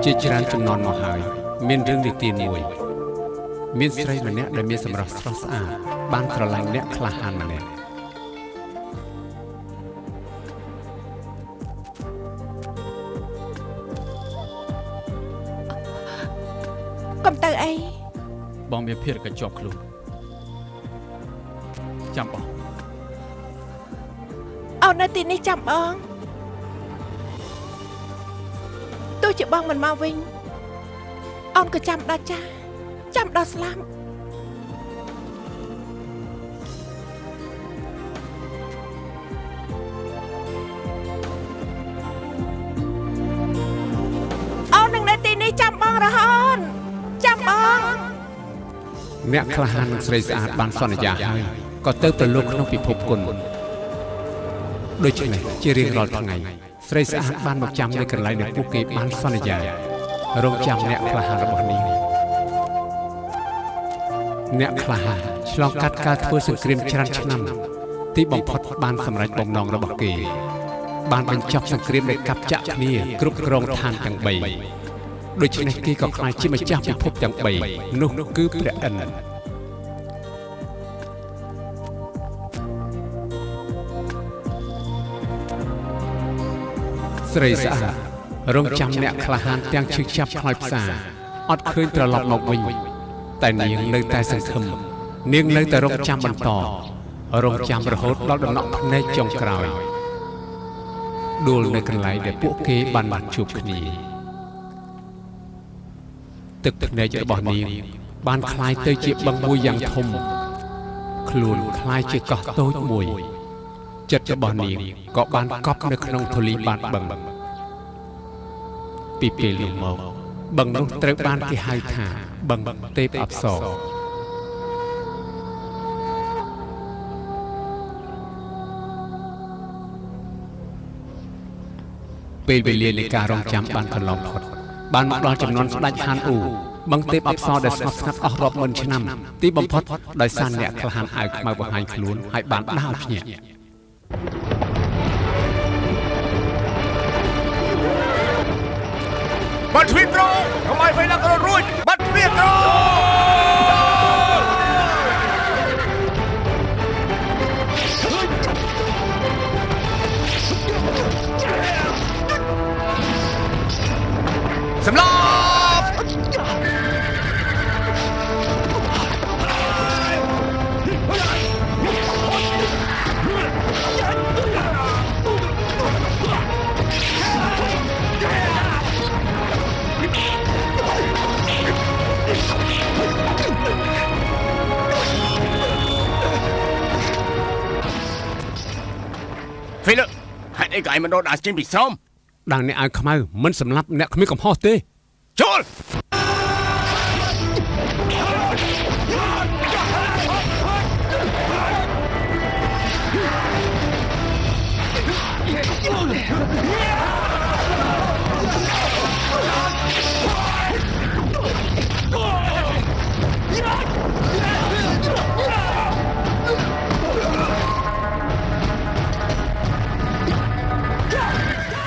ជាច្រើនចំនួនមកហើយមានរឿងនិទានមួយមានស្រីម្នាក់ដែលមានសម្រស់ស្រស់ស្អាតបានស្រឡាញ់អ្នកក្លាហានម្នាក់កុំទៅអីបងមានភារកិច្ចជាប់ខ្លួនចាំបងអូននៅទីនេះចាំបងទោះជាបងមិនមកវិញអូនក៏ចាំដល់ចាស់ចាំដល់ស្លាប់អូននឹងនៅទីនេះចាំបងរហូតចាំបងអ្នកក្លាហាននិងស្រីស្អាតបានសន្យាហើយក៏ទៅប្រឡូកក្នុងពិភពគុណដូច្នេះជារៀងរាល់ថ្ងៃស្រីស្អាតបានមកចាំនៅកន្លែងដែលពួកគេបានសន្យារងចាំអ្នកក្លាហានរបស់នាងអ្នកក្លាហានឆ្លងកាត់ការធ្វើសង្គ្រាមច្រើនឆ្នាំទីបំផុតបានសម្រេចបំណងរបស់គេបានបញ្ចប់សង្គ្រាមដែលកាប់ចាក់គ្នាគ្រប់គ្រងឋានទាំង3ដូច្នេះគេក៏ក្លាយជាម្ចាស់ពិភពទាំង3នោះគឺព្រះឥន្ទស្រីស្អាតរងចាំអ្នកក្លាហានទាំងឈឺចាប់ខ្លោចផ្សាអត់ឃើញត្រឡប់មកវិញតែនាងនៅតែសង្ឃឹមនាងនៅតែរងចាំបន្តរងចាំរហូតដល់ដំណក់ភ្នែកចុងក្រោយដួលនៅកន្លែងដែលពួកគេបានជួបគ្នាទឹកភ្នែករបស់នាងបានคล้ายទៅជាបឹងមួយយ៉ាងធំខ្លួនคล้ายជាកោះតូចមួយចិត្តរបស់នាងក៏បានកប់នៅក្នុងធូលីបាតបឹងពីពេលនោះមកបឹងនោះត្រូវបានគេហៅថាបឹងទេពអប្សរពេលវេលានៃការរងចាំបានកន្លងផុតបានមកដល់ចំនួនស្ដេចហានអ៊ូបឹងទេពអប្សរដែលស្ងប់ស្ងាត់អស់រាប់ម៉ឺនឆ្នាំទីបំផុតដោយសារអ្នកក្លាហានអាវខ្មៅបង្ហាញខ្លួនហើយបានដើរភ្ញាក់បាត់ទ្វារត្រង់កុំឲ្យវៃឡើងរត់រួចបាត់ទ្វារត្រង់សម្លាប់ហ្វេលហេតុអីក៏ឯងមិនដកដាស់ចេញពីស្រោមដាងអ្នកអាវខ្មៅមិនសម្លាប់អ្នកគ្មានកំហុសទេចូល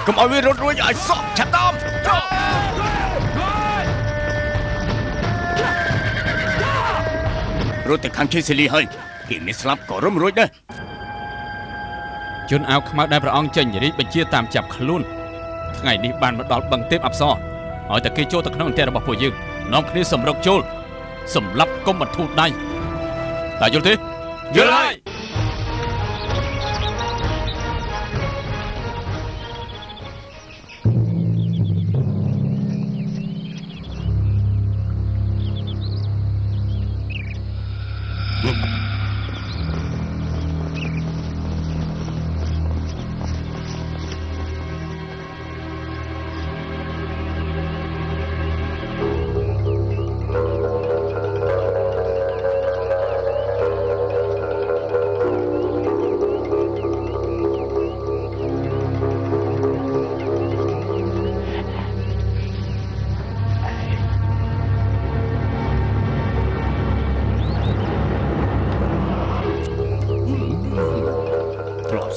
កុំឲ្យវារត់រួចឲ្យសក់ឆាប់តាមរត់ទៅខាងជ័យសេលីហើយគេមានស្លាប់ក៏រំរួចដែរជនអាវខ្មៅដែលព្រះអង្គចេញរាជបញ្ជាតាមចាប់ខ្លួនថ្ងៃនេះបានមកដល់បឹងទេពអប្សរឲ្យតែគេចូលទៅក្នុងអន្ទាក់របស់ពួកយើងនាំគ្នាសម្រុកចូលសម្លាប់កុំបន្ធូរដៃតើយល់ទេយល់ហើយ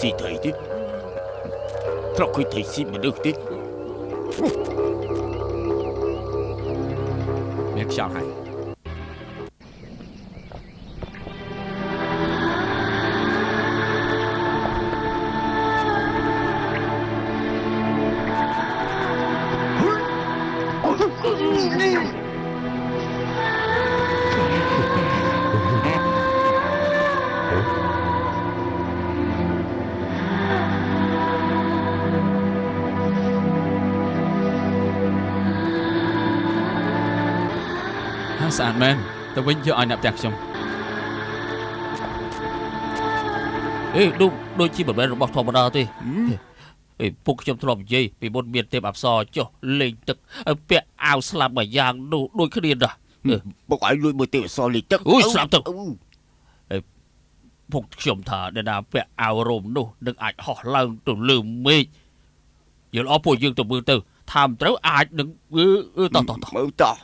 ស៊ីត្រីទេត្រកគួយត្រីស៊ីមនុស្សទេ ខ្យល់ហើយស្អាតមែនទៅវិញយកឲ្យអ្នកផ្ទះខ្ញុំដូចជាមិនមែនរបស់ធម្មតាទេពុកខ្ញុំធ្លាប់និយាយពីមុនមានទេពអប្សរចុះលេងទឹកពាក់អាវស្លាប់មួយយ៉ាងនោះដូចគ្នាណាពុកឲ្យលួចមួយទេពអប្សរលេងទឹកស្លាប់ទឹកពុកខ្ញុំថាអ្នកណាពាក់អាវរោមនោះនឹងអាចហោះឡើងទៅលើមេឃយល់អស់ពួកយើងទៅមើលទៅថាមិនត្រូវអាចនឹងតោះមើលតោះ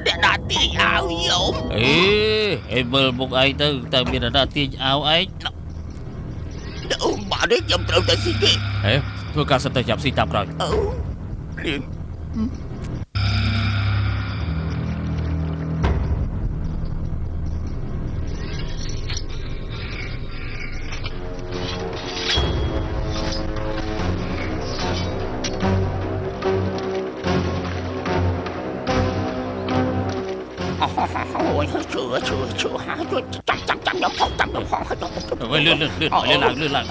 អ្នកណាទាញអាវខ្ញុំមើលមុខឯងទៅតើមានអ្នកណាទាញអាវឯងបាទនេះខ្ញុំត្រូវតែស៊ីគេធ្វើការសិនទៅចាប់ស៊ីតាមក្រោយចាំខ្ញុំផងលឿនឡើង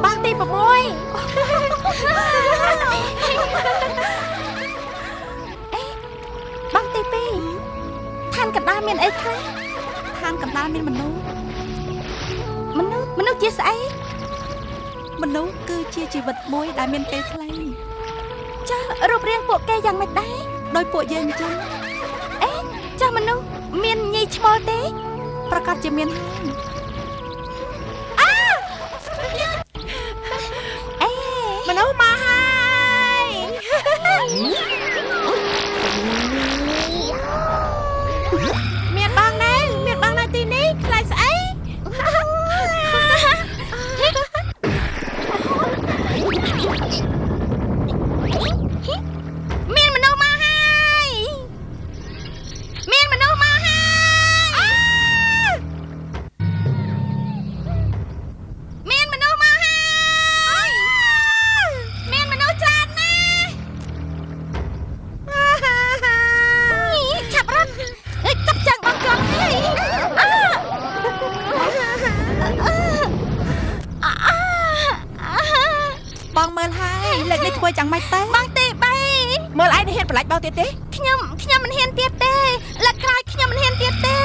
បងទី6បងទី2ឋានកណ្ដាលមានអីខ្លះឋានកណ្ដាលមានមនុស្សជាស្អីមនុស្សគឺជាជីវិតមួយដែលមានពេលខ្លីចាស់រូបរាងពួកគេយ៉ាងម៉េចដែរដោយពួកយើងចឹងចាស់មនុស្សមានញីឈ្មោលទេប្រកាសជាមានហើយមនុស្សមកហើយមានបងណែទីនេះខ្លាចស្អីមានមនុស្សមកហើយមានមនុស្សច្រើនណាឆាប់រត់ចាប់ចាំងបងកងហើយបងមើលហើយលើកនេះធ្វើយ៉ាងម៉េចទៅបងទី3មើលឯងហ៊ានប្រឡាច់បងទៀតទេខ្ញុំមិនហ៊ានទៀតទេលើកក្រោយខ្ញុំមិនហ៊ានទៀតទេ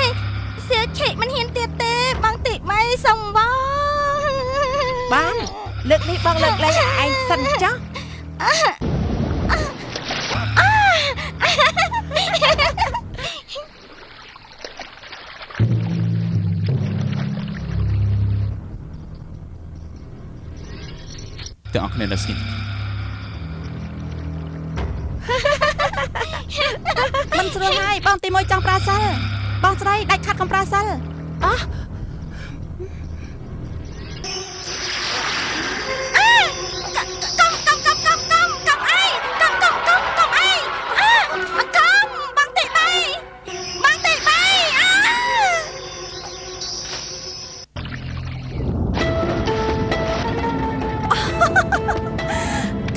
សៀលឆេកមិនហ៊ានទៀតទេបងទី3សុំបងបានលើកនេះបងលើកលែងឯងសិនចុះទាំងអស់គ្នានៅស្ងៀមមិនស្រួលហើយបងទី1ចង់ប្រាសិលបងស្រីដាច់ខាត់កំប្រាសិល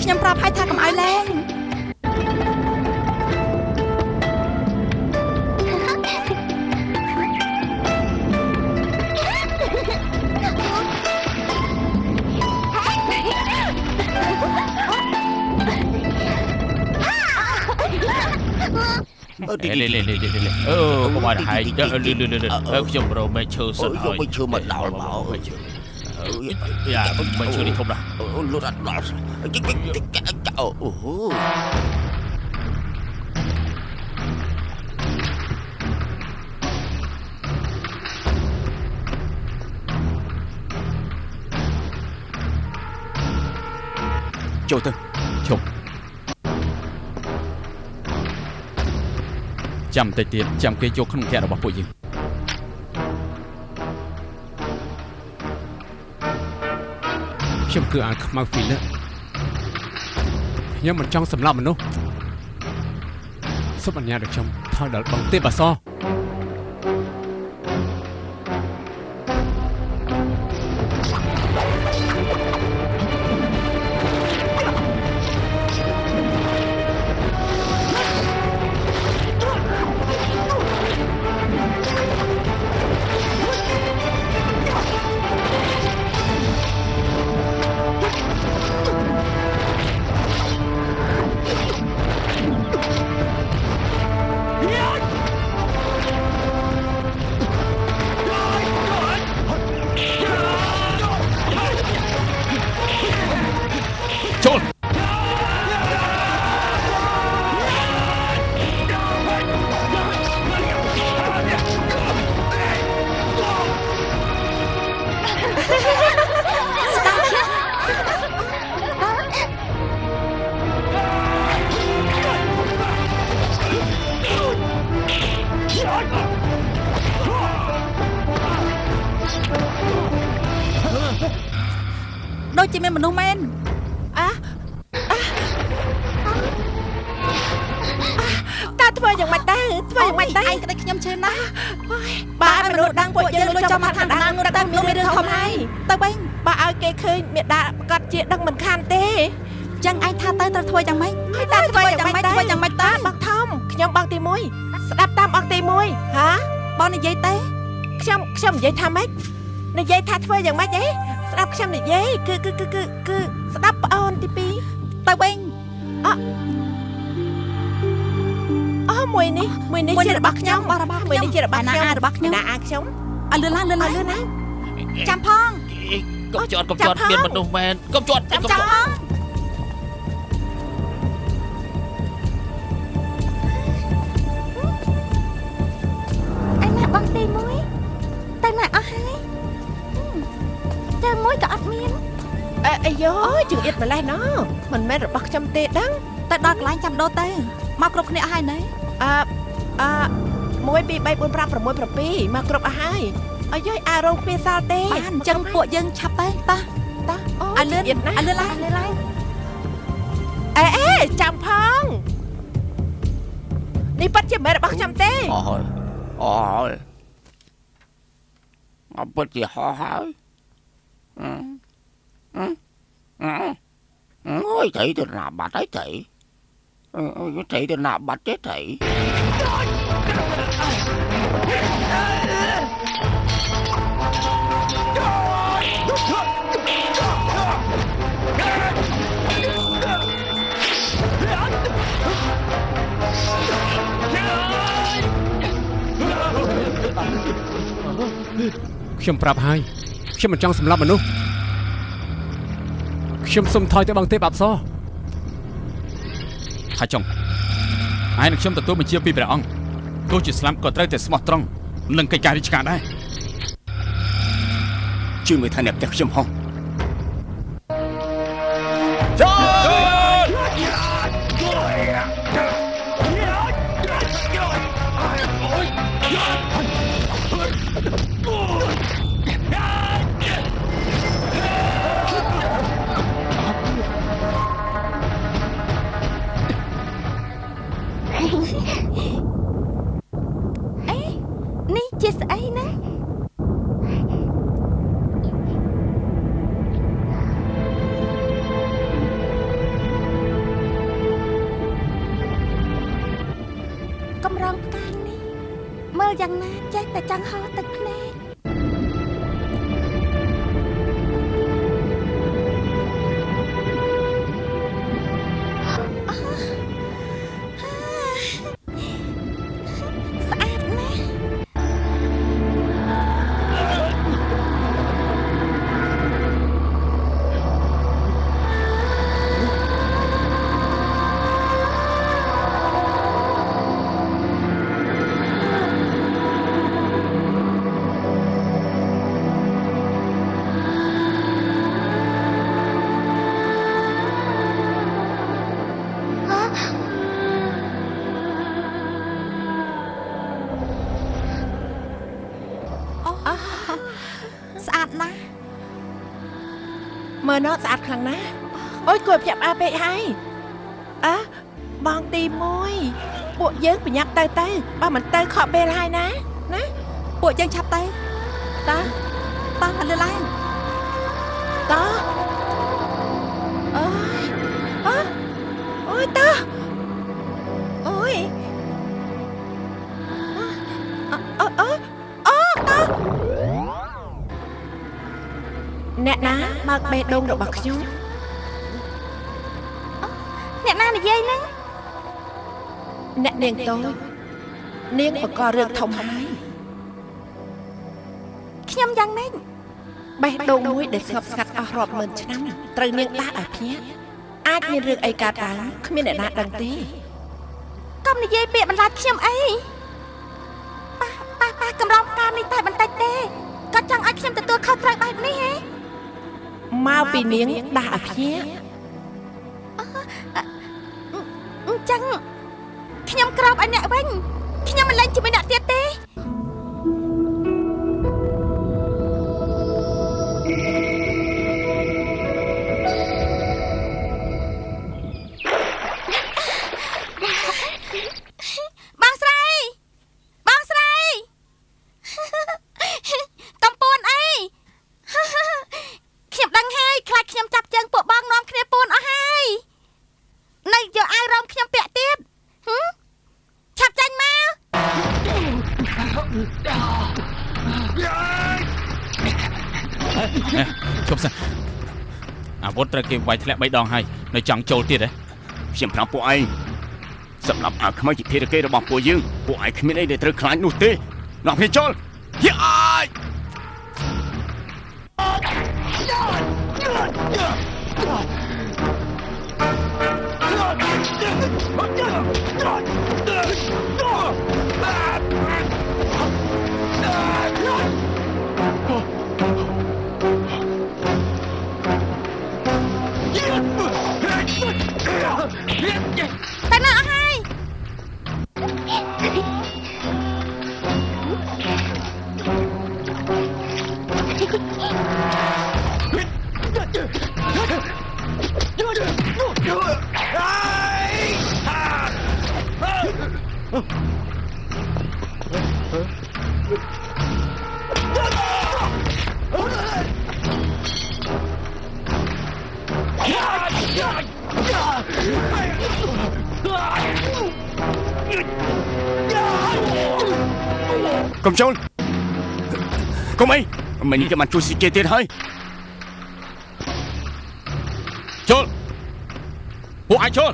ខ្ញុំប្រាប់ឲ្យថាកុំឲ្យលែងកុំឲ្យហើយខ្ញុំរមែកឈើសិនហើយខ្ញុំឈើមកដល់មក យ៉ាមិនជួយនេះធំណាស់ លុតអត់ដល់អូចូលទៅឈប់ចាំតិចទៀតចាំគេយកក្នុងផ្ទះរបស់ពួកយើងខ្ញុំគឺអាខ្មៅហ្វីលខ្ញុំមិនចង់សម្លាប់មនុស្សសូមអនុញ្ញាតឲ្យខ្ញុំថយដល់បឹងទេពអសរដូចជាមានមនុស្សមែនតើធ្វើយ៉ាងម៉េចដែរធ្វើយ៉ាងម៉េចដែរឯងក្តីខ្ញុំឈឺណាស់បើឲ្យមនុស្សដឹងពួកយើងលួចចំមកខាងដាននោះតែមានរឿងធំហើយទៅវិញបើឲ្យគេឃើញមេដាប្រកាសជាដឹងមិនខានទេចឹងឯងថាទៅត្រូវធ្វើយ៉ាងម៉េចហើយតើធ្វើយ៉ាងម៉េចធ្វើយ៉ាងម៉េចតើបងធំខ្ញុំបងទី1ស្ដាប់តាមបងទី1ហាបងនិយាយទេខ្ញុំនិយាយថាម៉េចនិយាយថាធ្វើយ៉ាងម៉េចស្ដាប់ខ្ញុំនិយាយគឺស្ដាប់ប្អូនទី2ទៅវិញមួយនេះជារបស់ខ្ញុំមួយនេះជារបស់ខ្ញុំណាខ្ញុំឲ្យលឿនឡើងចាំផងកុំជាប់មានមនុស្សមែនកុំជាប់ចាំផងអញណាបងទី1ទៅណាអស់ហើយចាំមួយក៏អត់មានអាយ៉ូជើងអៀតម្លេះណោះមិនមែនរបស់ខ្ញុំទេដឹងទៅដល់កន្លែងចាំដូរទៅមកគ្រប់គ្នាអស់ហើយណែ1 2 3 4 5 6 7មកគ្រប់អស់ហើយអាយ៉ូអារងគ្មានសល់ទេអញ្ចឹងពួកយើងឆាប់ទៅតោះឲ្យលឿនឡើងចាំផងនេះប៉ាត់ជាមែនរបស់ខ្ញុំទេអូយអត់ពិតជាហោះហើយអូយត្រីទៅណាបាត់ហើយត្រីទៅណាបាត់ទេត្រីខ្ញុំប្រាប់ហើយខ្ញុំមិនចង់សម្លាប់មនុស្សខ្ញុំសុំថយទៅបឹងទេពអប្សរហើយចុងហើយនឹងខ្ញុំទទួលបញ្ជាពីព្រះអង្គទោះជាស្លាប់ក៏ត្រូវតែស្មោះត្រង់នឹងកិច្ចការរាជការដែរជួយមើលថាអ្នកផ្ទះខ្ញុំហោះនេះជាស្អីណាកម្រងផ្កានេះមើលយ៉ាងណាចេះតែចង់ហៅទឹកភ្នែក មើលណោស្អាតខ្លាំងណាស់អូយគួរភ្ញាក់ផ្អើលពេកហើយបងទី1ពួកយើងប្រញាប់ទៅបើមិនទៅខកពេលហើយណាពួកយើងឆាប់ទៅតើលើឡើងតើអូយតើអូយអ្នកណាបើកបេះដូងរបស់ខ្ញុំអ្នកណានិយាយហ្នឹងអ្នកនាងតូចនាងបង្ករឿងធំហើយខ្ញុំយ៉ាងម៉េចបេះដូងមួយដែលស្ងប់ស្ងាត់អស់រាប់ម៉ឺនឆ្នាំត្រូវនាងដាស់ឲ្យភ្ញាក់អាចមានរឿងអីកើតឡើងគ្មានអ្នកណាដឹងទេកុំនិយាយពាក្យបន្លាចខ្ញុំអីប៉ះកម្រងការនេះតែបន្តិចទេគាត់ចង់ឲ្យខ្ញុំទទួលខុសត្រូវបែបនេះហ៎មកពីនាងដាស់ឲ្យភ្ញាក់អញ្ចឹងខ្ញុំក្របឲ្យអ្នកវិញខ្ញុំមិនលែងជាមួយអ្នកទៀតទេបងស្រីកំពួនអីខ្ញុំដឹងហើយខ្លាចខ្ញុំចាប់ជើងពួកបងនាំគ្នាពួនអស់ហើយនៅយកអាវរ៉ូមខ្ញុំពាក់ទៀតឆាប់ចាញ់មកជប់សិនអាវុធត្រូវគេវាយធ្លាក់3ដងហើយនៅចង់ចូលទៀតហ៎ខ្ញុំប្រាប់ពួកឯងសម្រាប់អាខ្មៅជាភារកិច្ចរបស់ពួកយើងពួកឯងគ្មានអីដែលត្រូវខ្លាចនោះទេនាំគ្នាចូលយាយតែណាអស់ហើយកុំចូលកុំអីមិននេះគេបានជួយស៊ីគេទៀតហើយចូលពួកឯងចូល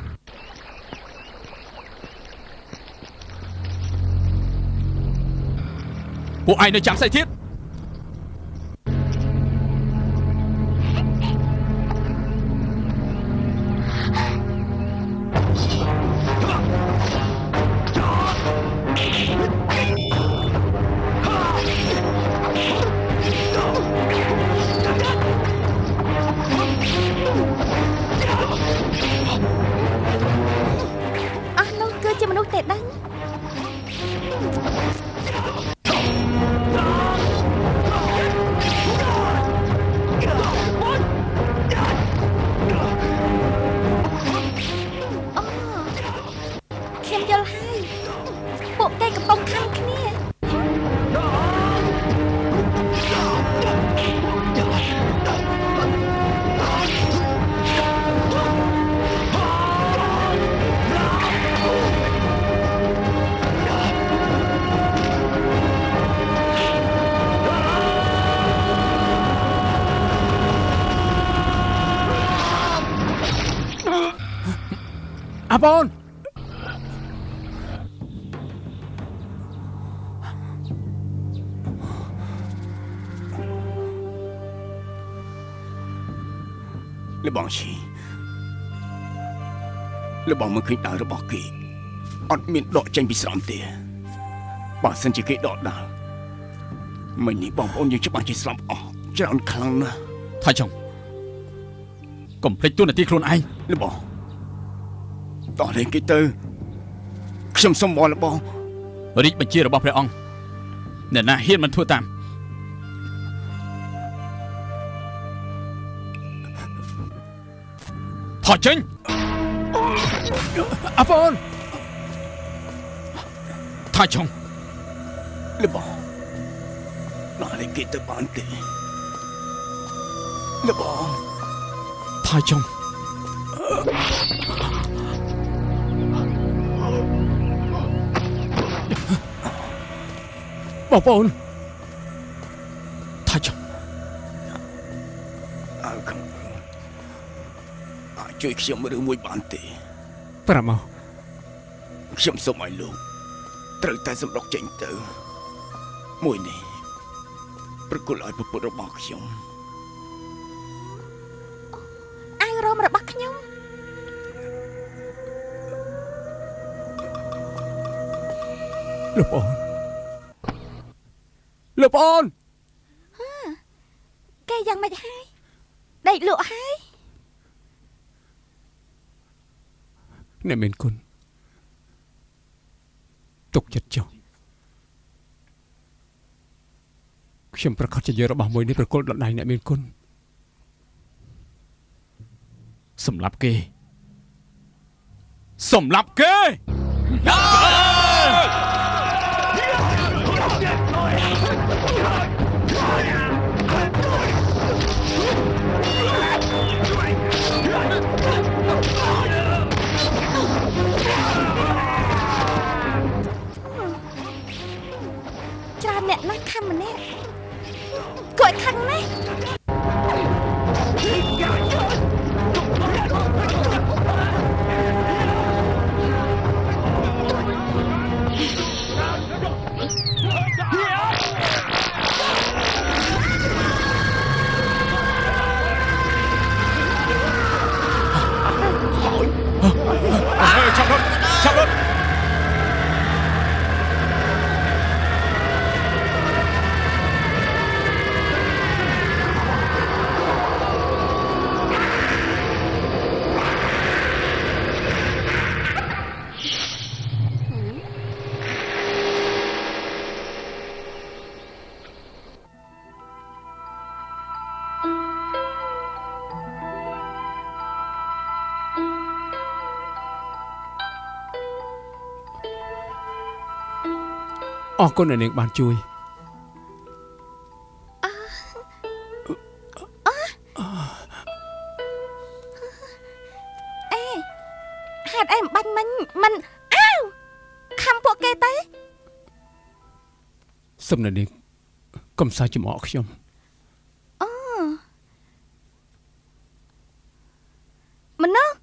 ពួកឯងនៅចាំស្អីទៀតជាមនុស្សទេដឹងខ្ញុំយល់ហើយពួកគេកំពុងខឹងគ្នាអាបូនលបងឈីលបងមិនឃើញដើររបស់គេអត់មានដកចេញពីស្រោមទេបើសិនជាគេដកដើរមិញនេះបងប្អូនយើងច្បាស់ជាស្លាប់អស់ច្រើនខ្លាំងណាស់ថាចុងកុំភ្លេចទូនាទីខ្លួនឯងលបងតោះលេងគេទៅខ្ញុំសុំបងលបងរាជបញ្ជារបស់ព្រះអង្គអ្នកណាហ៊ានមិនធ្វើតាម ថតចេញអពូនថតចុងលបងដល់គេទៅបានទេលបងថតចុងបងប្អូនថតចុងកំអាចជួយខ្ញុំរឿងមួយបានទេប្រាប់មកខ្ញុំសូមឲ្យលោកត្រូវតែសម្រុកចេញទៅមួយនេះប្រគល់ឲ្យប្រពន្ធរបស់ខ្ញុំអាវរមរបស់ខ្ញុំលោកប្អូនលោកប្អូនគេយ៉ាងម៉េចហើយដេកលក់ហើយអ្នកមានគុណទុកចិត្តចុះខ្ញុំប្រកាសជាយករបស់មួយនេះប្រគល់ដល់ដៃអ្នកមានគុណសម្លាប់គេសម្លាប់គេច្រើនអ្នកណាស់ខំម្នាក់គួរខឹងណាស់ចាប់រត់អរគុណអ្នកនាងបានជួយហេតុអីមិនបាញ់មិនអាវខំពួកគេទៅសំណានាងកុំសាច់ចំអកខ្ញុំអូមនុស្ស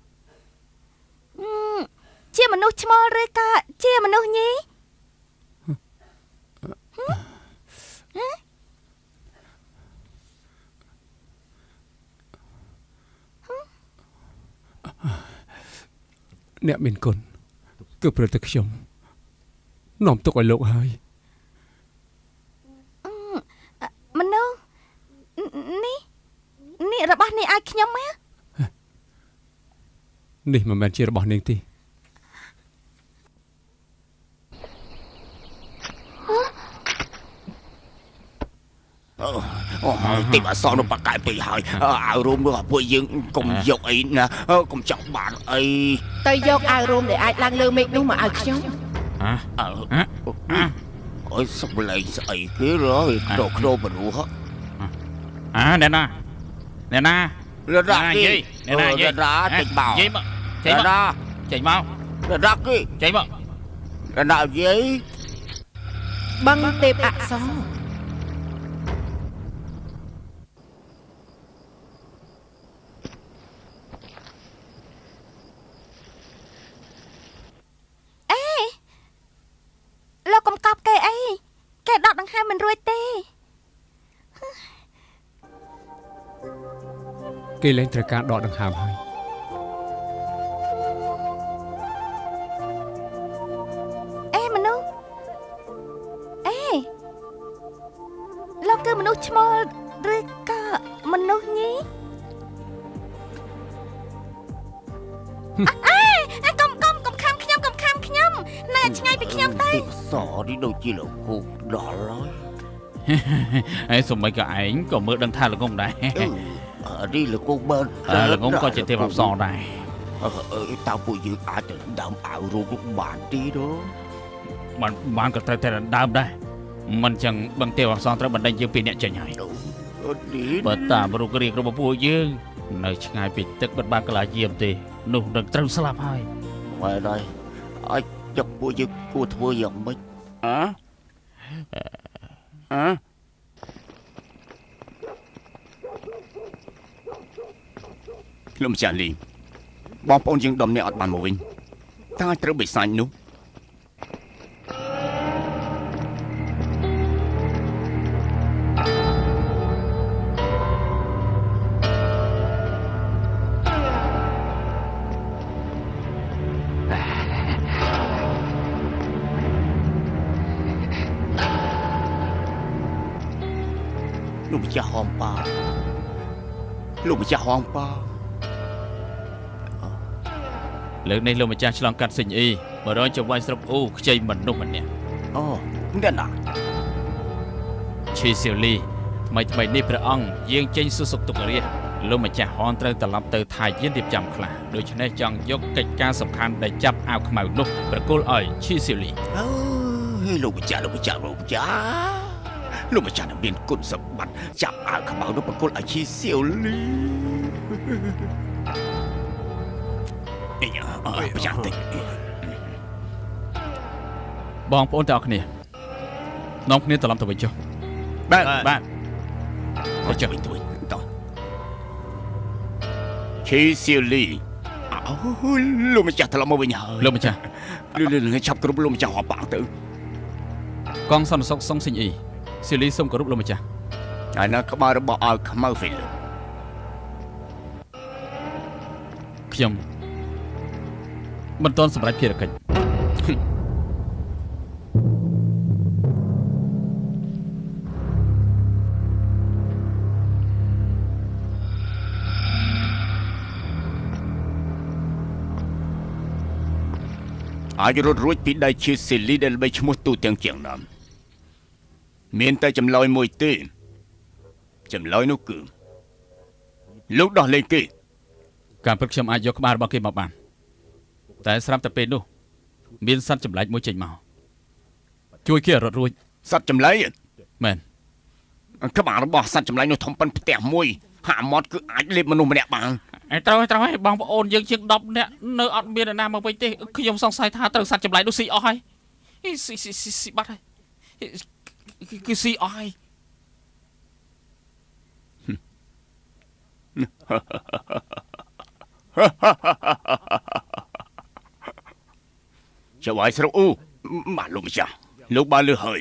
ជាមនុស្សឈ្មោលឬក៏ជាមនុស្សញីអ្នកមានគុណគឺប្រតិខ្ញុំនាំទុកឲ្យលោកហើយមនុស្សនេះរបស់នេះឲ្យខ្ញុំមកនេះមិនមែនជារបស់នាងទេទីអសរបកកាយពេកហើយអាវរួមរបស់ពួកយើងកុំយកអីណាកុំចង់បានអីទៅយកអាវរួមដែលអាចឡើងលើមេឃនោះមកឲ្យខ្ញុំអើយសំឡេងស្អីគេរកក្នុងមនុស្សអ្នកណារ៉ាគេរ៉ាចេញមកចេញមកចេញមករ៉ាគេចេញមករ៉ាយាយបឹងទេពអក្សរលោកកុំកប់គេអីគេដកដង្ហើមមិនរួចទេគេលែងត្រូវការដកដង្ហើមហើយមនុស្សលោកគឺមនុស្សឈ្មោលឬក៏មនុស្សញីកុំខំខ្ញុំណែឆ្ងាយពីខ្ញុំទៅសនេះដូចជាលោកគូដល់ហើយហើយសុំមិនក៏ឯងក៏មើលដឹងថាល្ងងដែរ đi là cô bên là ngỗng có chỉ thêm một sò này tao bây giờ ai từ đam ảo rồi cũng bạn đi đó bạn có thể đam đây mình chẳng bằng tiêu hoặc son tới bên đây dương pin nhẹ chạy nhảy bớt ta mà rụng cái riêng rồi bùi dương nơi ngày bị tức bật ban cái là diêm thì nụ đừng trăng slap hai ngoài đây ai chọc bùi dương cô thua dòng mấy Lùm chả lì bom bông dương đom nè ọt bàn mô vinh ta trở bị sai nụ Lùm chả hòm ba Lùm chả hòm ba lượng này luôn mà cha long cắt sinh y mà đó cho vai sập u chơi mình đâu mình nè đen à chi siêu ly mày đi bờ ong riêng trên su sục tục rồi luôn mà cha hòn tới từ làm từ thái diễn điệp chậm khla đôi chân này chọn dốc cách ca sập khăn để chấp ao màu nút bờ cô ơi chi siêu ly lùm chả nó biến côn sập mặt chạm ao màu nút bờ cô ơi chi siêu ly bong bóng tao kia nông kia tao làm tao bây giờ bạn có chơi tôi tao chi siêu ly luôn mà chả tao làm một nhà luôn mà cha luôn chắp cái luôn mà chả họ bảng tử con son sóc song sinh y siêu ly xong có lúc luôn mà cha anh nó có bao đó bỏ không mau phải khiêm mình tôn sầm lại phía cạnh ai rút rútពីដៃជាសេលីដែលបីឈ្មោះទូទាំងជាងណាំមានតែចម្លើយមួយទេចម្លើយនោះគឺលោកដោះលែងគេការព្រឹកខ្ញុំអាចយកក្បាលរបស់គេមកបានតែស្រាប់តែពេលនោះមានសត្វចម្លែកមួយចេញមកជួយគេរត់រួចសត្វចម្លែកមែនក្បាលរបស់សត្វចម្លែកនោះធំប៉ុនផ្ទះមួយហាក់មាត់គឺអាចលេបមនុស្សម្នាក់បានត្រូវហើយបងប្អូនយើងជាង10នាក់នៅអត់មានអ្នកណាមកវិញទេខ្ញុំសង្ស័យថាត្រូវសត្វចម្លែកនោះស៊ីអស់ហើយស៊ីបាត់ហើយគឺស៊ីអស់ហើយចៅឲ្យស្រុកអូបាទលោកម្ចាស់លោកបានលឺហើយ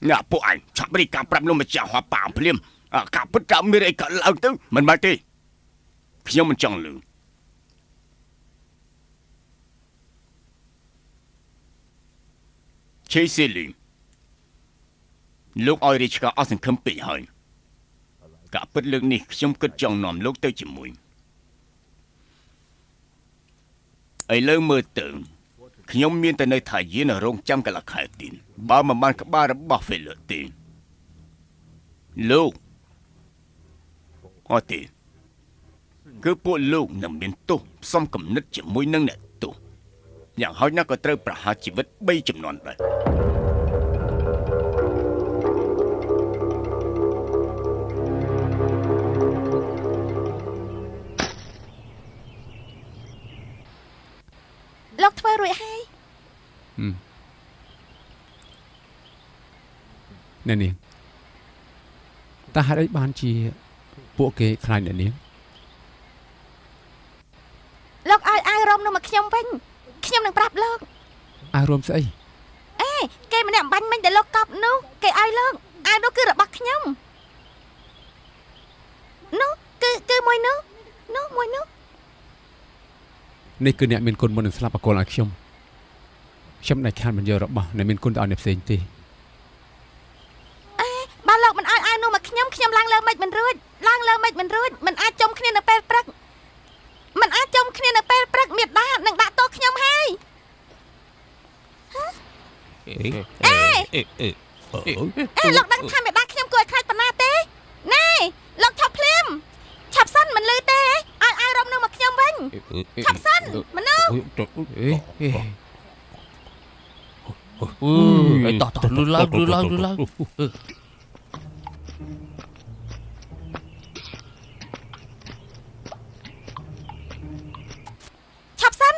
អ្នកពួកអញឆាប់រីកាប្រាប់លោកម្ចាស់ហោះប៉ាភ្លាមការពិតតាមមានអីកើតឡើងទៅមិនបាច់ទេខ្ញុំមិនចង់លឺជេស៊ីលីលោកឲ្យរាជការអស់សង្ឃឹមពេកហើយការពិតលើកនេះខ្ញុំគិតចង់នាំលោកទៅជាមួយឥឡូវមើលទៅខ្ញុំមានតែនៅថាយានរងចាំកន្លះខែទៀតបើមិនបានក្បាលរបស់ហ្វេលឺទេលោកអត់ទេគឺពួកលោកនឹងមានទោសផ្សំគំនិតជាមួយនឹងអ្នកទោសយ៉ាងហោចណាស់ក៏ត្រូវប្រហារជីវិត3ចំនួនដែរលោកធ្វើរួចហើយអ្នកនាងតើហេតុអីបានជាពួកគេខ្លាចអ្នកនាងលោកឲ្យអាវរំនោះមកខ្ញុំវិញខ្ញុំនឹងប្រាប់លោកអាវរំស្អីគេម្នាក់បាញ់មិញដែលលោកកប់នោះគេឲ្យលោកអាវនោះគឺរបស់ខ្ញុំនោះគឺមួយនោះនេះគឺអ្នកមានគុណមុននឹងស្លាប់អកលឲ្យខ្ញុំដាច់ខាតមិនយករបស់អ្នកមានគុណទៅឲ្យអ្នកផ្សេងទេបើលោកមិនឲ្យអាវនោះមកខ្ញុំឡើងលើមិនរួចមិនអាចចុំគ្នានៅពេលព្រឹកមេដានឹងដាក់ទោសខ្ញុំហើយលោកដឹងថាមេដាខ្ញុំគួរឲ្យខ្លាចប៉ុណ្ណាទេណែលោកឆាប់ភ្លាមឆាប់សិនមិន ឆាប់សិនមនុស្ស អីតោះលឺឡើង ឆាប់សិន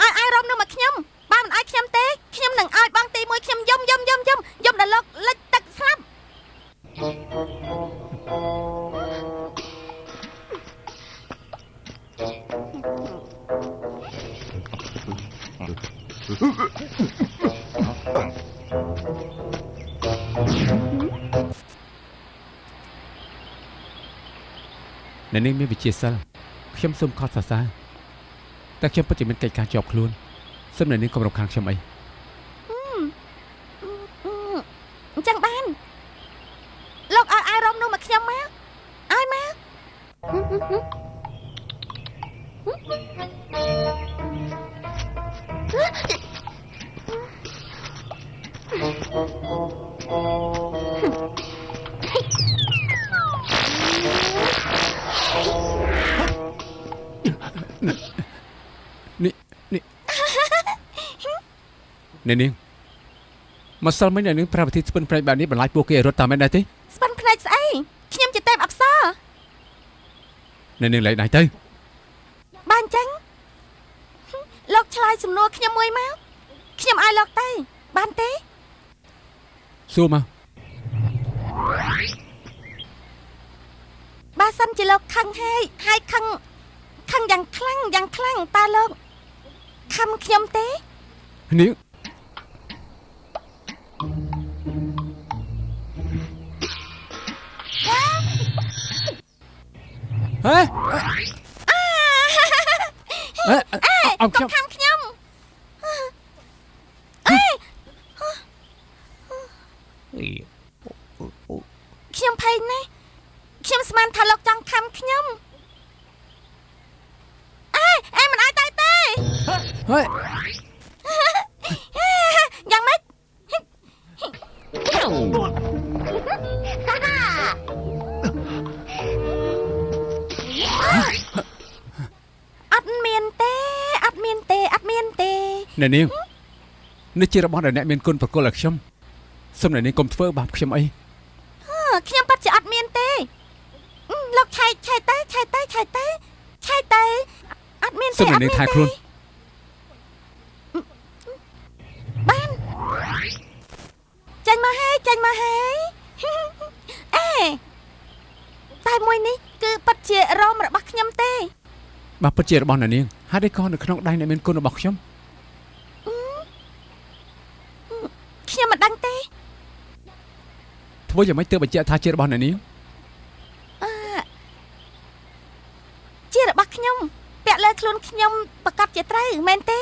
ឲ្យរំនឹងមកខ្ញុំបើមិនឲ្យខ្ញុំទេខ្ញុំនឹងឲ្យបងទី1ខ្ញុំយំដល់លោកលិចទឹកស្លាប់នៅនេះមានវិជាសិលខ្ញុំសូមកោតសរសើរតែខ្ញុំពិតជាមានកិច្ចការជាប់ខ្លួនសូមនៅនេះកុំរំខានខ្ញុំអី អញ្ចឹងបានលោកឲ្យរំនោះមកខ្ញុំមកឲ្យមកនេះមកសិលមិញនៅនឹងប្រាវិធីស្ពិនភ្នែកបែបនេះបន្លាយពួកគេរត់តាមមែនដែរទេ ស្ពិនភ្នែកស្អីខ្ញុំជាទេពអប្សរ នៅនឹងលេខដៃទៅ បានអញ្ចឹងលោកឆ្លើយសំណួរខ្ញុំមួយមកខ្ញុំឲ្យលោកទៅបានទេសួរមកបើសិនជាលោកខឹងហើយខឹងយ៉ាងខ្លាំងតើលោកខំខ្ញុំទេ នេះហេអើខ្ញុំ ខំខ្ញុំខ្ញុំភ័យណាស់ខ្ញុំស្មានថាលោកចង់ខំខ្ញុំអេមិនឲ្យទៅទេ ហេ យ៉ាងម៉េចអត់មានទេ នៅនាងនេះជារបស់ដែលអ្នកមានគុណប្រគល់ឲ្យខ្ញុំសូមនៅនាងកុំធ្វើបាបខ្ញុំអី ខ្ញុំពិតជាអត់មានទេលោកឆែកទៅអត់មានទេ សូមនៅនាងថែខ្លួន បានចាញ់មកហើយអេតែមួយនេះគឺពិតជារមរបស់ខ្ញុំទេ បើពិតជារបស់នៅនាងហើយនេះក៏នៅក្នុងដៃអ្នកមានគុណរបស់ខ្ញុំ ខ្ញុំមិនដឹងទេ ធ្វើយ៉ាងម៉េចទើបបញ្ជាក់ថាជារបស់នៅនាង ជារបស់ខ្ញុំពាក់លើខ្លួនខ្ញុំប្រកាសជាត្រូវមែនទេ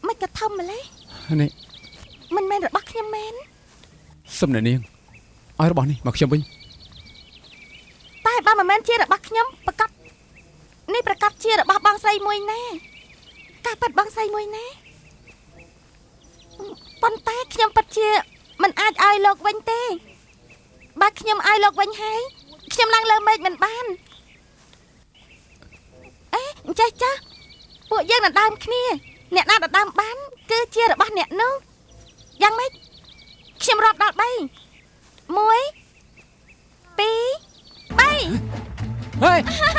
មិនក៏ធំម្លេះ នេះ មិនមែនរបស់ខ្ញុំមែន សូមនៅនាងឲ្យរបស់នេះមកខ្ញុំវិញ តែបើមិនមែនជារបស់ខ្ញុំប្រកាសនេះប្រកាសជារបស់បងស្រីមួយណាការប៉ັດបងស្រីមួយណាប៉ុន្តែខ្ញុំពិតជាមិនអាចឲ្យលោកវិញទេបើខ្ញុំឲ្យលោកវិញហើយខ្ញុំឡើងលើមេឃមិនបានអេអញ្ចេះចាស់ពួកយើងដណ្ដើមគ្នាអ្នកណាដណ្ដើមបានគឺជារបស់អ្នកនោះយ៉ាងម៉េចខ្ញុំរាប់ដល់3 1 2 3 ហេ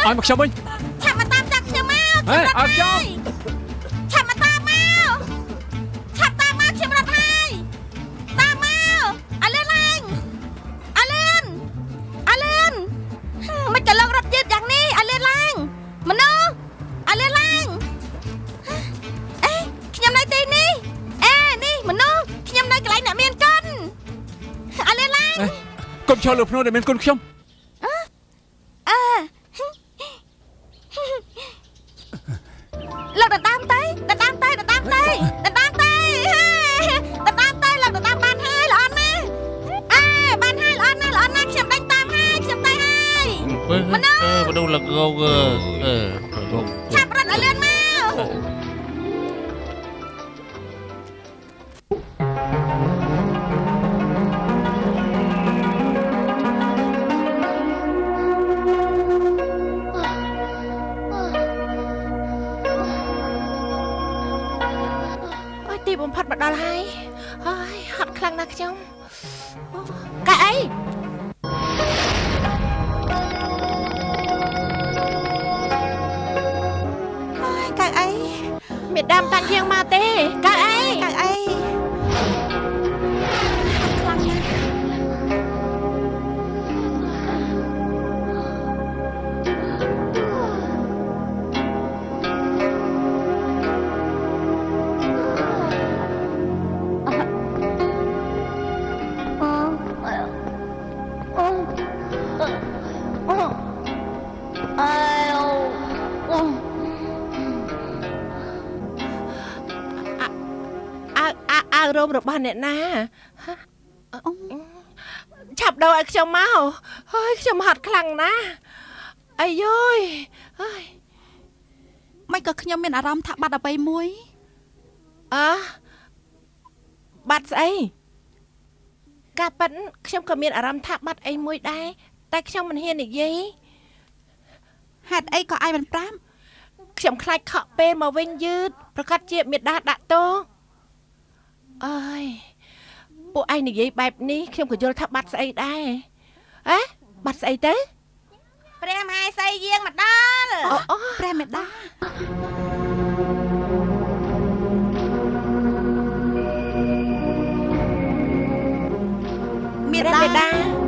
ឲ្យមកខ្ញុំវិញ ឆាប់មកតាមចាប់ខ្ញុំមក ហេឲ្យខ្ញុំ ឆាប់មកតាមមកខ្ញុំរត់ហើយតាមមកអាលឿនឡើងអាលឿនមិនក៏លោករត់យឺតយ៉ាងនេះអាលឿនឡើងមនុស្សអាលឿនឡើងអេខ្ញុំនៅទីនេះនេះមនុស្សខ្ញុំនៅកន្លែងអ្នកមានគុណអាលឿនឡើង កុំឈរលើភ្នំដែលមានគុណខ្ញុំ លោកដណ្ដើមទៅលោកដណ្ដើមបានហើយល្អណាស់ខ្ញុំដេញតាមហើយខ្ញុំទៅហើយមនុស្សលឹកងងឆាប់រត់ឲ្យលឿនមក ផុតមកដល់ហើយហើយហត់ខ្លាំងណាស់ខ្ញុំកែអីកៅអី មានដើមតាំងជាងមកទេកៅអី កៅអីខ្លាំងណាស់រោមរបស់អ្នកណាឆាប់ដោឲ្យខ្ញុំមកហើយខ្ញុំហត់ខ្លាំងណាស់អាយយហើយមិនក៏ខ្ញុំមានអារម្មណ៍ថាបាត់អ្វីមួយបាត់ស្អីការប៉ិនខ្ញុំក៏មានអារម្មណ៍ថាបាត់អីមួយដែរតែខ្ញុំមិនហ៊ាននិយាយហេតុអីក៏អាយមិនប្រាំខ្ញុំខ្លាចខកពេលមកវិញយឺតប្រកាសជាមេដាដាក់ទោអើយពួកឯងនិយាយបែបនេះខ្ញុំក៏យល់ថាបាត់ស្អីដែរបាត់ស្អីទៅព្រះមហាសីយាងមកដល់ព្រះមេដាមេដា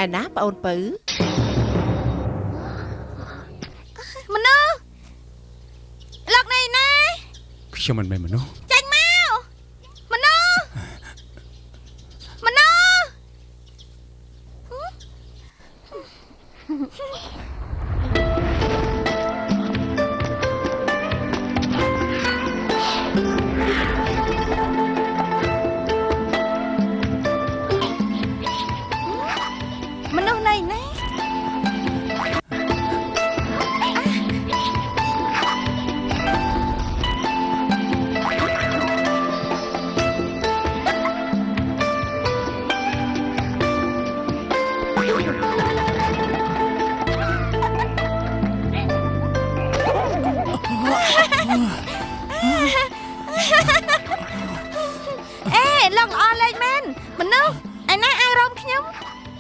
ឯណាបងអូនពៅមនុស្សលោកនេះណាខ្ញុំមិនមែនមនុស្សចាញ់មកមនុស្ស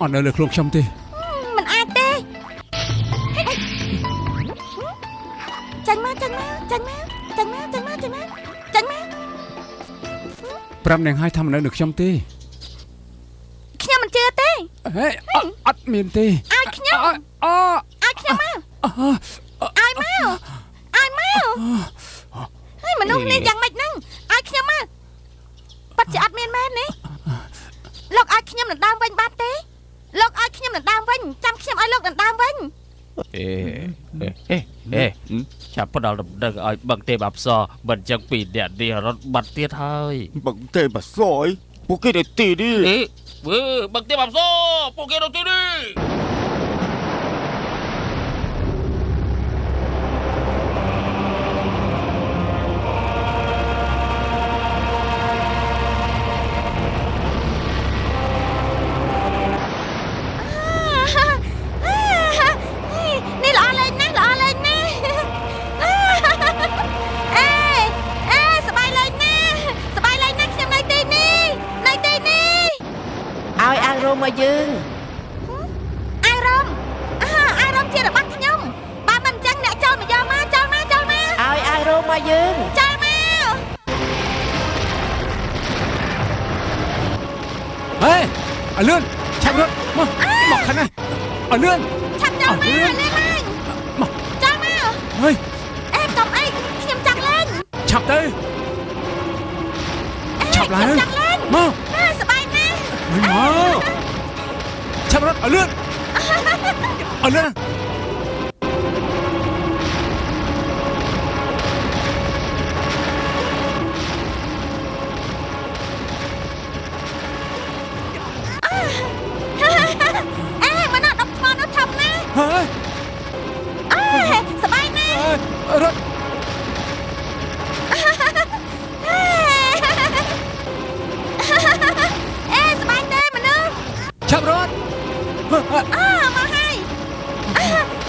អត់នៅលើខ្លួនខ្ញុំទេមិនអាចទេចាញ់មកប្រាប់នាងឲ្យថាមិននៅខ្ញុំទេខ្ញុំមិនជឿទេអត់មានទេឲ្យខ្ញុំមកហើយមនុស្សនេះយ៉ាងម៉េចហ្នឹងឲ្យខ្ញុំមកប៉ាត់ជាអត់មានមែនទេលោកឲ្យខ្ញុំដណ្ដើមវិញបាត់ទេលោកឲ្យខ្ញុំដណ្ដើមវិញចាំខ្ញុំឲ្យលោកដណ្ដើមវិញចាប់ផ្ដល់ដំណឹងឲ្យបឹងទេបអប្សរមិនចឹងពីអ្នកនេះរត់បាត់ទៀតហើយបឹងទេបអប្សរពួកគេទៅទីនេះបឹងទេបអប្សរពួកគេទៅទីនេះមកយើងអារម្មណ៍ជារបស់ខ្ញុំបើមិនអញ្ចឹងអ្នកចូលមកយកមកចូលមកឲ្យអារម្មណ៍មកយើងចូលមកហេឲ្យលឿនឆាប់រត់មកខាងនេះឲ្យលឿនឆាប់ចូលមកលឿនឡើងមកចូលមកហើយកុំអីខ្ញុំចង់លេងឆាប់ទៅឆាប់ឡើងមកសប្បាយណាស់មកឆាប់រត់ឲ្យលឿន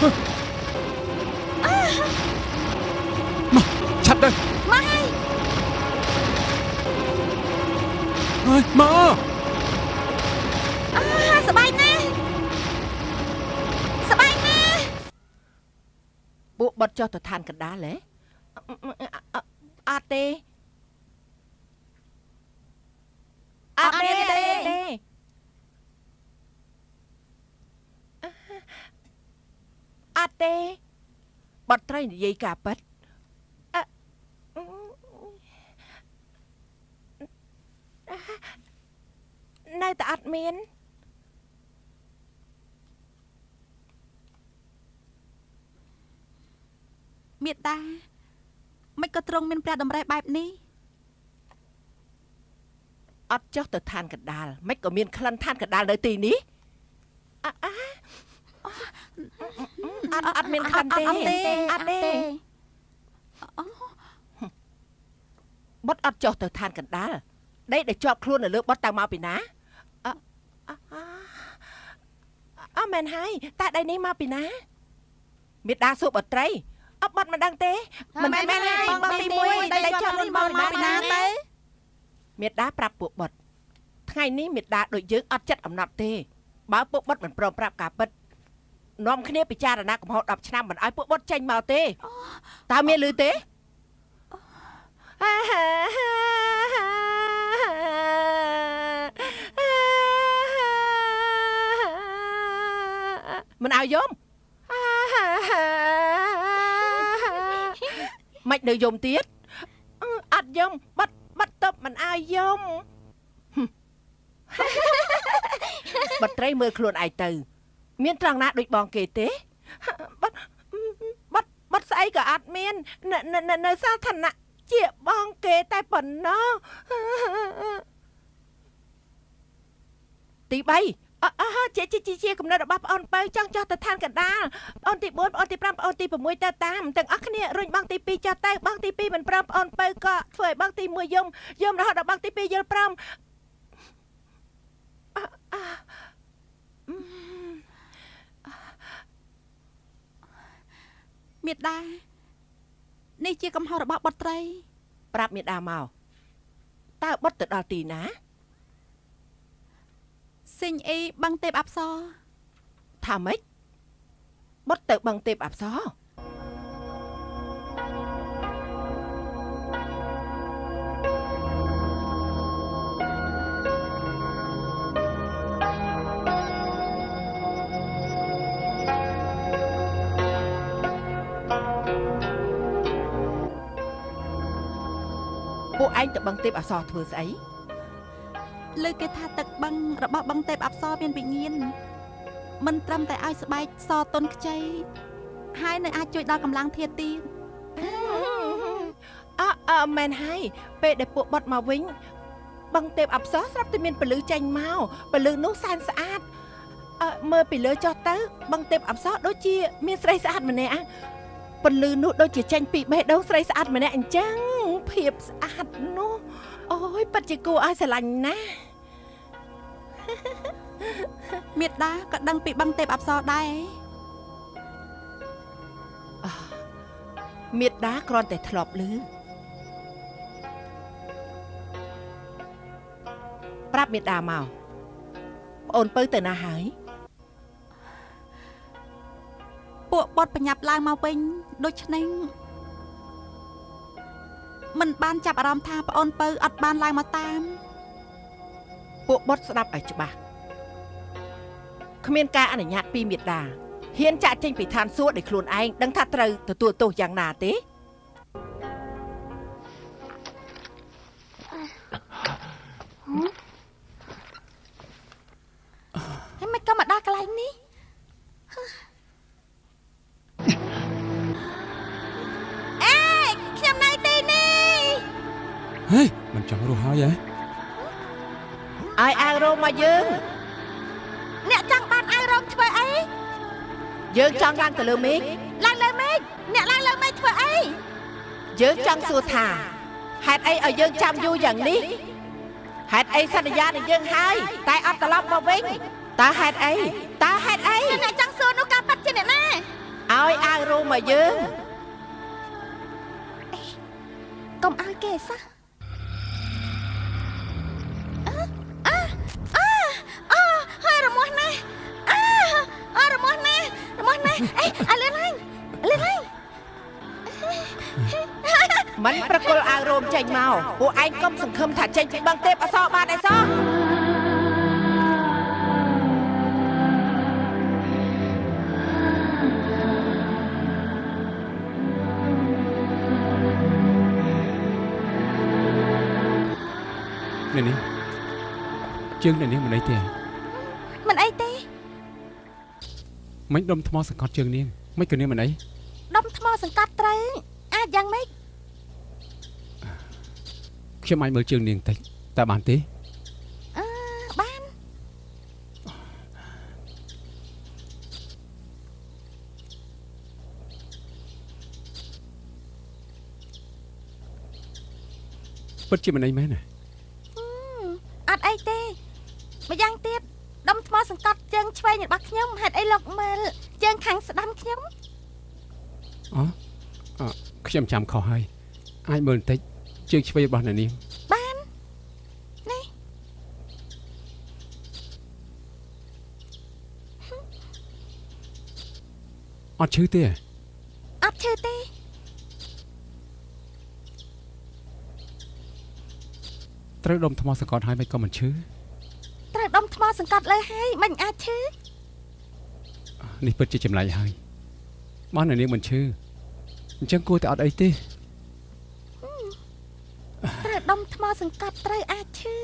មកឆាប់ទៅ មកហើយ ហើយមក សប្បាយណាស់សប្បាយណាស់ ពួកបត់ចុះទៅឋានកណ្ដាលហ៎អត់ទេអត់ទេអត់ទេបត់ត្រីនិយាយការពិតនៅតែអត់មានមេតាមិនក៏ទ្រង់មានព្រះតម្រេះបែបនេះ អត់ចុះទៅឋានកណ្ដាលមិនក៏មានក្លិនឋានកណ្ដាលនៅទីនេះអត់មានក្លិនទេអត់ទេបត់អត់ចុះទៅឋានកណ្ដាលដេកដែលជាប់ខ្លួននៅលើបត់តើមកពីណាមែនហើយតែដៃនេះមកពីណាមេដាសួរបត់ត្រីអត់បត់មិនដឹងទេមិនមែនហើយបងទី1ដៃជាប់ខ្លួនមកពីណាទៅមេដាប្រាប់ពួកបត់ថ្ងៃនេះមេដាដូចយើងអត់ចិត្តអំណត់ទេបើពួកបត់មិនព្រមប្រាប់ការពិតនាំគ្នាពិចារណាកំហុស10ឆ្នាំមិនឲ្យពួកបត់ចេញមកទេតើមានឮទេមិនឲ្យយំមិននៅយំទៀតអត់យំបាត់តបមិនឲ្យយំបាត់ត្រីមើលខ្លួនឯងទៅមានត្រង់ណាដូចបងគេទេបាត់ស្អីក៏អត់មាននៅសាធារណៈជាបងគេតែប៉ុណ្ណោះទី3ជាកំណត់របស់ប្អូនបើចង់ចោះទៅឋានកណ្ដាលប្អូនទី4ប្អូនទី5ប្អូនទី6ទៅតាមទាំងអស់គ្នារុញបងទី2ចោះទៅបងទី2មិនព្រមប្អូនបើក៏ធ្វើឲ្យបងទី1យំរហូតដល់បងទី2យល់ព្រមមេដានេះជាកំហុសរបស់បុត្រី ប្រាប់មេដាមកតើបុតទៅដល់ទីណាសិញអ៊ីបឹងទេពអប្សរថាម៉េចបុតទៅបឹងទេពអប្សរពួកឯងទៅបឹងទេពអប្សរធ្វើស្អីលើគេថាទឹកបឹងរបស់បឹងទេពអប្សរមានវិញ្ញាណមិនត្រឹមតែឲ្យស្បែកសទន់ខ្ចីហើយនៅអាចជួយដល់កម្លាំងធាតុទៀតមែនហើយពេលដែលពួកបត់មកវិញបឹងទេពអប្សរស្រាប់តែមានពលឺចេញមកពលឺនោះសែនស្អាតមើលពីលើចុះទៅបឹងទេពអប្សរដូចជាមានស្រីស្អាតម្នាក់ពលឺនោះដូចជាចេញពីបេះដូងស្រីស្អាតម្នាក់អញ្ចឹងភាពស្អាតនោះអូយពិតជាគួរឲ្យស្រឡាញ់ណាស់មេដាក៏ដឹងពីបឹងទេពអប្សរដែរមេដាគ្រាន់តែធ្លាប់ឮប្រាប់មេដាមកប្អូនពៅទៅណាហើយពួកបត់បញ្ញាប់ឡើងមកវិញដូច្នេះមិនបានចាប់អារម្មណ៍ថាប្អូនពៅអត់បានឡើងមកតាមពួកបត់ស្ដាប់ឲ្យច្បាស់គ្មានការអនុញ្ញាតពីមេដាហ៊ានចាក់ចេញពីឋានសួគ៌ដោយខ្លួនឯងដឹងថាត្រូវទទួលទោសយ៉ាងណាទេហើយមិនក៏មកដល់កន្លែងនេះខ្ញុំនៅទីនេះហេមិនចង់រស់ហើយឲ្យអាវរោមមកយើងអ្នកចង់បានអាវរោមធ្វើអីយើងចង់ឡើងទៅលើមេឃឡើងលើមេឃអ្នកឡើងលើមេឃធ្វើអីយើងចង់សួរថាហេតុអីឲ្យយើងចាំយូរយ៉ាងនេះហេតុអីសន្យានឹងយើងហើយតែអត់ត្រឡប់មកវិញតើហេតុអីអ្នកចង់សួរនោះការប៉ັດជាអ្នកណា មកយើង កុំឲ្យគេសោះហើយរមាស់ណាស់រមាស់ណាស់អេអាលឿនហើយមិនប្រគល់អាវរោមចេញមកពួកឯងកុំសង្ឃឹមថាចេញពីបឹងទេពអសរបានអីសោះ នេះជើងនេះមិនអីទេ មិនអីទេ មិនដុំថ្មសង្កត់ជើងនាងមិនក៏នាងមិនអី ដុំថ្មសង្កត់ត្រូវអាចយ៉ាងម៉េច ខ្ញុំអាចមើលជើងនាងតិចតើបានទេ បាន ពិតជាមិនអីមែនណា អត់អីទេម្យ៉ាងទៀតដុំថ្មសង្កត់ជើងឆ្វេងរបស់ខ្ញុំហេតុអីលោកមើលជើងខាងស្ដាំខ្ញុំ ខ្ញុំចាំខុសហើយអាចមើលបន្តិចជើងឆ្វេងរបស់អ្នកនាង បាននេះ អត់ឈឺទេ អត់ឈឺទេ ត្រូវដុំថ្មសង្កត់ហើយមិនក៏មិនឈឺ ត្រូវដុំថ្មសង្កត់លើហើយមិនអាចឈឺ នេះពិតជាចម្លែកហើយបានអ្នកនាងមិនឈឺអញ្ចឹងគួរតែអត់អីទេ ត្រូវដុំថ្មសង្កត់ត្រូវអាចឈឺ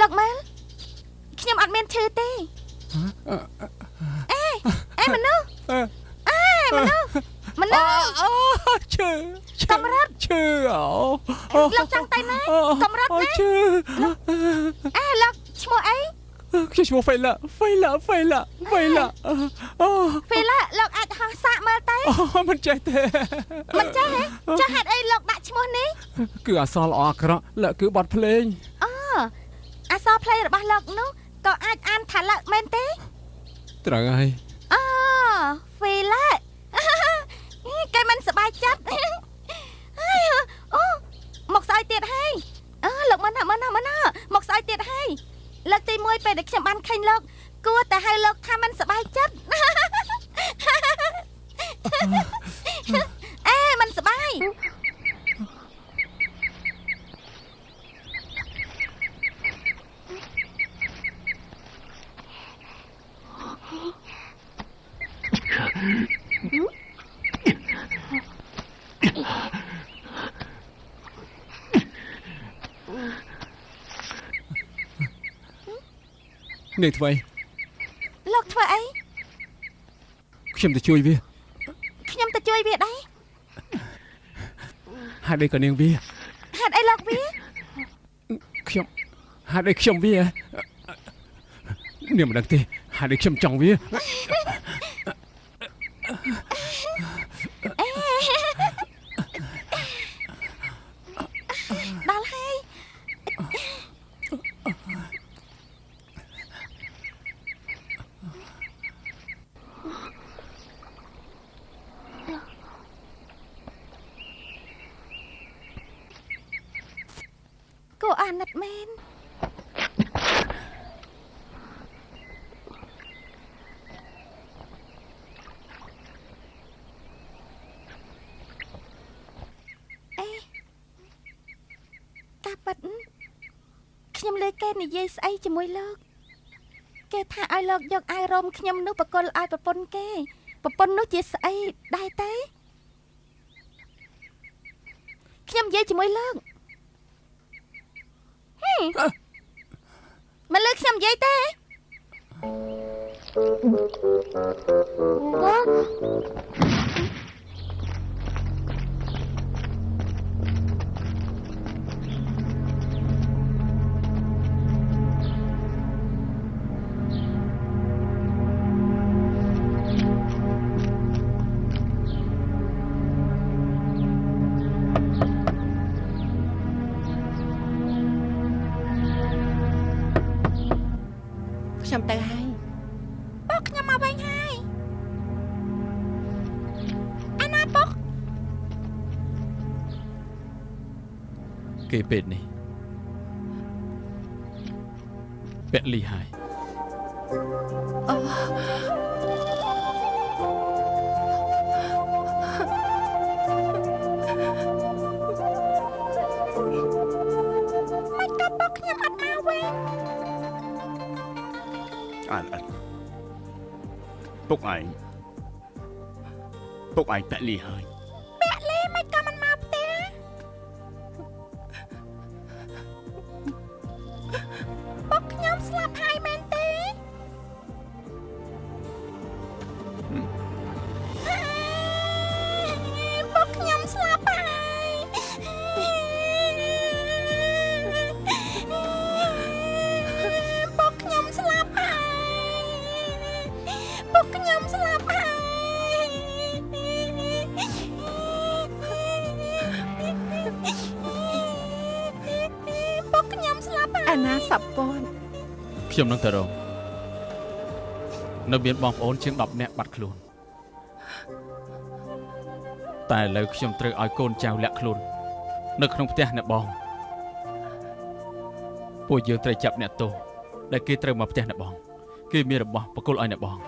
លោកមើលខ្ញុំអត់មានឈឺទេអេមនុស្សមនុស្ស ឈឺ កំរិត ឈឺអូ លោកចង់ទៅណាកំរិតណា ឈឺ លោកឈ្មោះអី ខ្ញុំឈ្មោះហ្វេឡាលោកអាចហោះសាកមើលទៅ មិនចេះទេ មិនចេះទេចុះហេតុអីលោកដាក់ឈ្មោះនេះ គឺអសរល្អអាក្រក់លក្ខគឺបទភ្លេង អសរភ្លេងរបស់លោកនោះក៏អាចអានថាលក្ខមែនទេ ត្រូវហើយ ហ្វីឡាគេមិនសប្បាយចិត្តអូមកស្អុយទៀតហើយលោកមិនណាមកស្អុយទៀតហើយលើកទី1ពេលដែលខ្ញុំបានឃើញលោកគួរតែហៅលោកថាមិនសប្បាយចិត្តមិនសប្បាយ នេះធ្វើអី លោកធ្វើអី ខ្ញុំទៅជួយវា ខ្ញុំទៅជួយវាដែរ ហេតុអីក៏នាងវា ហេតុអីលោកវា ខ្ញុំហេតុអីខ្ញុំវានាងមិនដឹងទេហេតុអីខ្ញុំចង់វា ដល់ហើយ គួរអាណិតមែនការប៉ັດខ្ញុំលើគេនិយាយស្អីជាមួយលោកគេថាឲ្យលោកយកអាវរោមខ្ញុំនោះបកលឲ្យប្រពន្ធគេប្រពន្ធនោះជាស្អីដែរទេខ្ញុំនិយាយជាមួយលោកមិនលើខ្ញុំនិយាយទេ អ ខ្ញុំទៅហើយ ពុកខ្ញុំមកវិញហើយអាណាពុក គេពេលនេះពលីហើយ មិនក៏ពុកខ្ញុំអត់មកវិញ អត់ពុកឯងពលីហើយ ពលីមិនក៏មិនមកផ្ទះពុកខ្ញុំស្លាប់ហើយមែនទេពុកខ្ញុំស្លាប់ហើយពុកខ្ញុំស្លាប់ហើយពុកខ្ញុំស្លាប់ហើយពុកខ្ញុំស្លាប់ហើយ អាណាសពន ខ្ញុំនឹងទៅរកនៅមានបងប្អូនជាង10នាក់បាត់ខ្លួនតែឥឡូវខ្ញុំត្រូវឲ្យកូនចៅលាក់ខ្លួននៅក្នុងផ្ទះអ្នកបងពួកយើងត្រូវចាប់អ្នកទោសដែលគេត្រូវមកផ្ទះអ្នកបងគេមានរបស់បកគលឲ្យអ្នកបង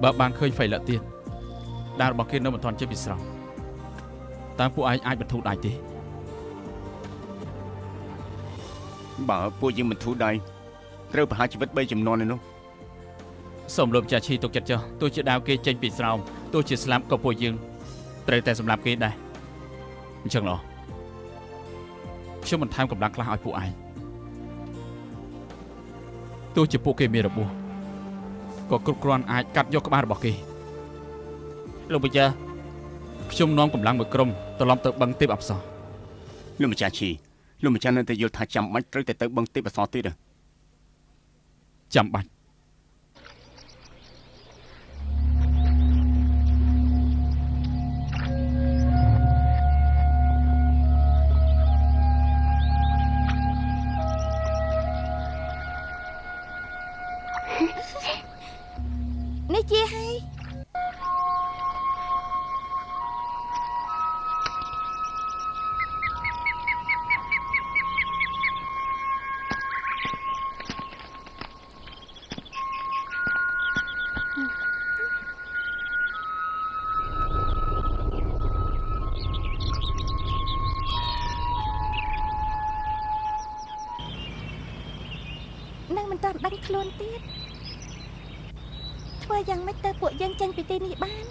បើបានឃើញហ្វៃឡាក់ទៀតដែលរបស់គេនៅមិនទាន់ចេះពិស្រោមតើពួកឯងអាចបន្ធូរដៃទេ បើពួកយើងមិនធូរដៃត្រូវប្រហារជីវិត3ចំនួនឯនោះ សូមលោកម្ចាស់ឈីទុកចិត្តចុះទោះជាដាវគេចេញពីស្រោមទោះជាស្លាប់ក៏ពួកយើងត្រូវតែសម្លាប់គេដែរអញ្ចឹងឡោះខ្ញុំបន្ថែមកម្លាំងខ្លះឲ្យពួកឯងទោះជាពួកគេមានរបួសក៏គ្រប់គ្រាន់អាចកាត់យកក្បាលរបស់គេលោកម្ចាស់ខ្ញុំនាំកម្លាំងមួយក្រុមត្រឡប់ទៅបឹងទេពអប្សរ លោកម្ចាស់ឈីលោកម្ចាស់នៅតែយល់ថាចាំបាច់ត្រូវតែទៅបឹងទេពអសរទៀត ចាំបាច់ នេះជាហើយ នឹងមិនតាន់ដឹងខ្លួនទៀតធ្វើយ៉ាងម៉េចទៅពួកយើងចេញពីទីនេះបាន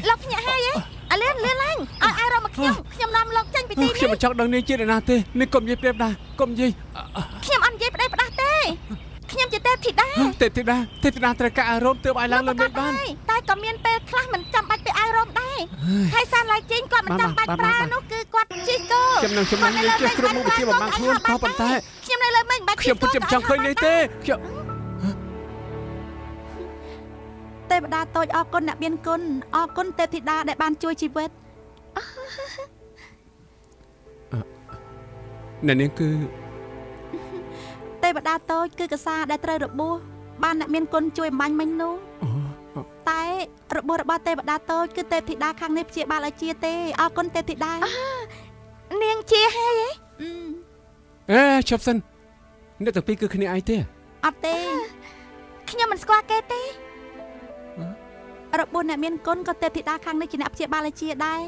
លោកភ្ញាក់ហើយអាលឿនឡើងឲ្យអារម្មណ៍មកខ្ញុំនាំលោកចេញពីទីនេះ ខ្ញុំមិនចង់ដឹងនាងជាណាទេនាងកុំនិយាយប្រៀបដែរកុំនិយាយ ខ្ញុំអត់និយាយប្តីផ្ដាស់ទេខ្ញុំជាទេពធីតា ទេពធីតាត្រូវការអារម្មណ៍ទើបឲ្យឡើងលើមេឃបាន តែក៏មានពេលខ្លះមិនចាំបាច់ទៅអារម្មណ៍ដែរហើយសានឡៃជេងគាត់មិនចាំបាច់ប្រើនោះគឺគាត់ជិះគោ ខ្ញុំនឹងនិយាយគ្រប់មុខវិជ្ជាបំផាំងខ្លួនក៏ប៉ុន្តែ ខ្ញុំនៅលើមិនបាច់ ខ្ញុំពិតជាមិនចង់ឃើញនេះទេខ្ញុំ ទេវតាតូចអរគុណអ្នកមានគុណអរគុណទេពធីតាដែលបានជួយជីវិត អ្នកនាងគឺ ទេវតាតូចគឺកសាដែលត្រូវរបួសបានអ្នកមានគុណជួយអំបញ្ញមិញនោះតែរបួសរបស់ទេវតាតូចគឺទេពធីតាខាងនេះព្យាបាលឲ្យជាទេអរគុណទេពធីតានាងជាហើយឈប់សិនអ្នកទាំងពីរគឺគ្នាឯងទេ អត់ទេខ្ញុំមិនស្គាល់គេទេរបួសអ្នកមានគុណក៏ទេពធីតាខាងនេះជាអ្នកព្យាបាលឲ្យជាដែរ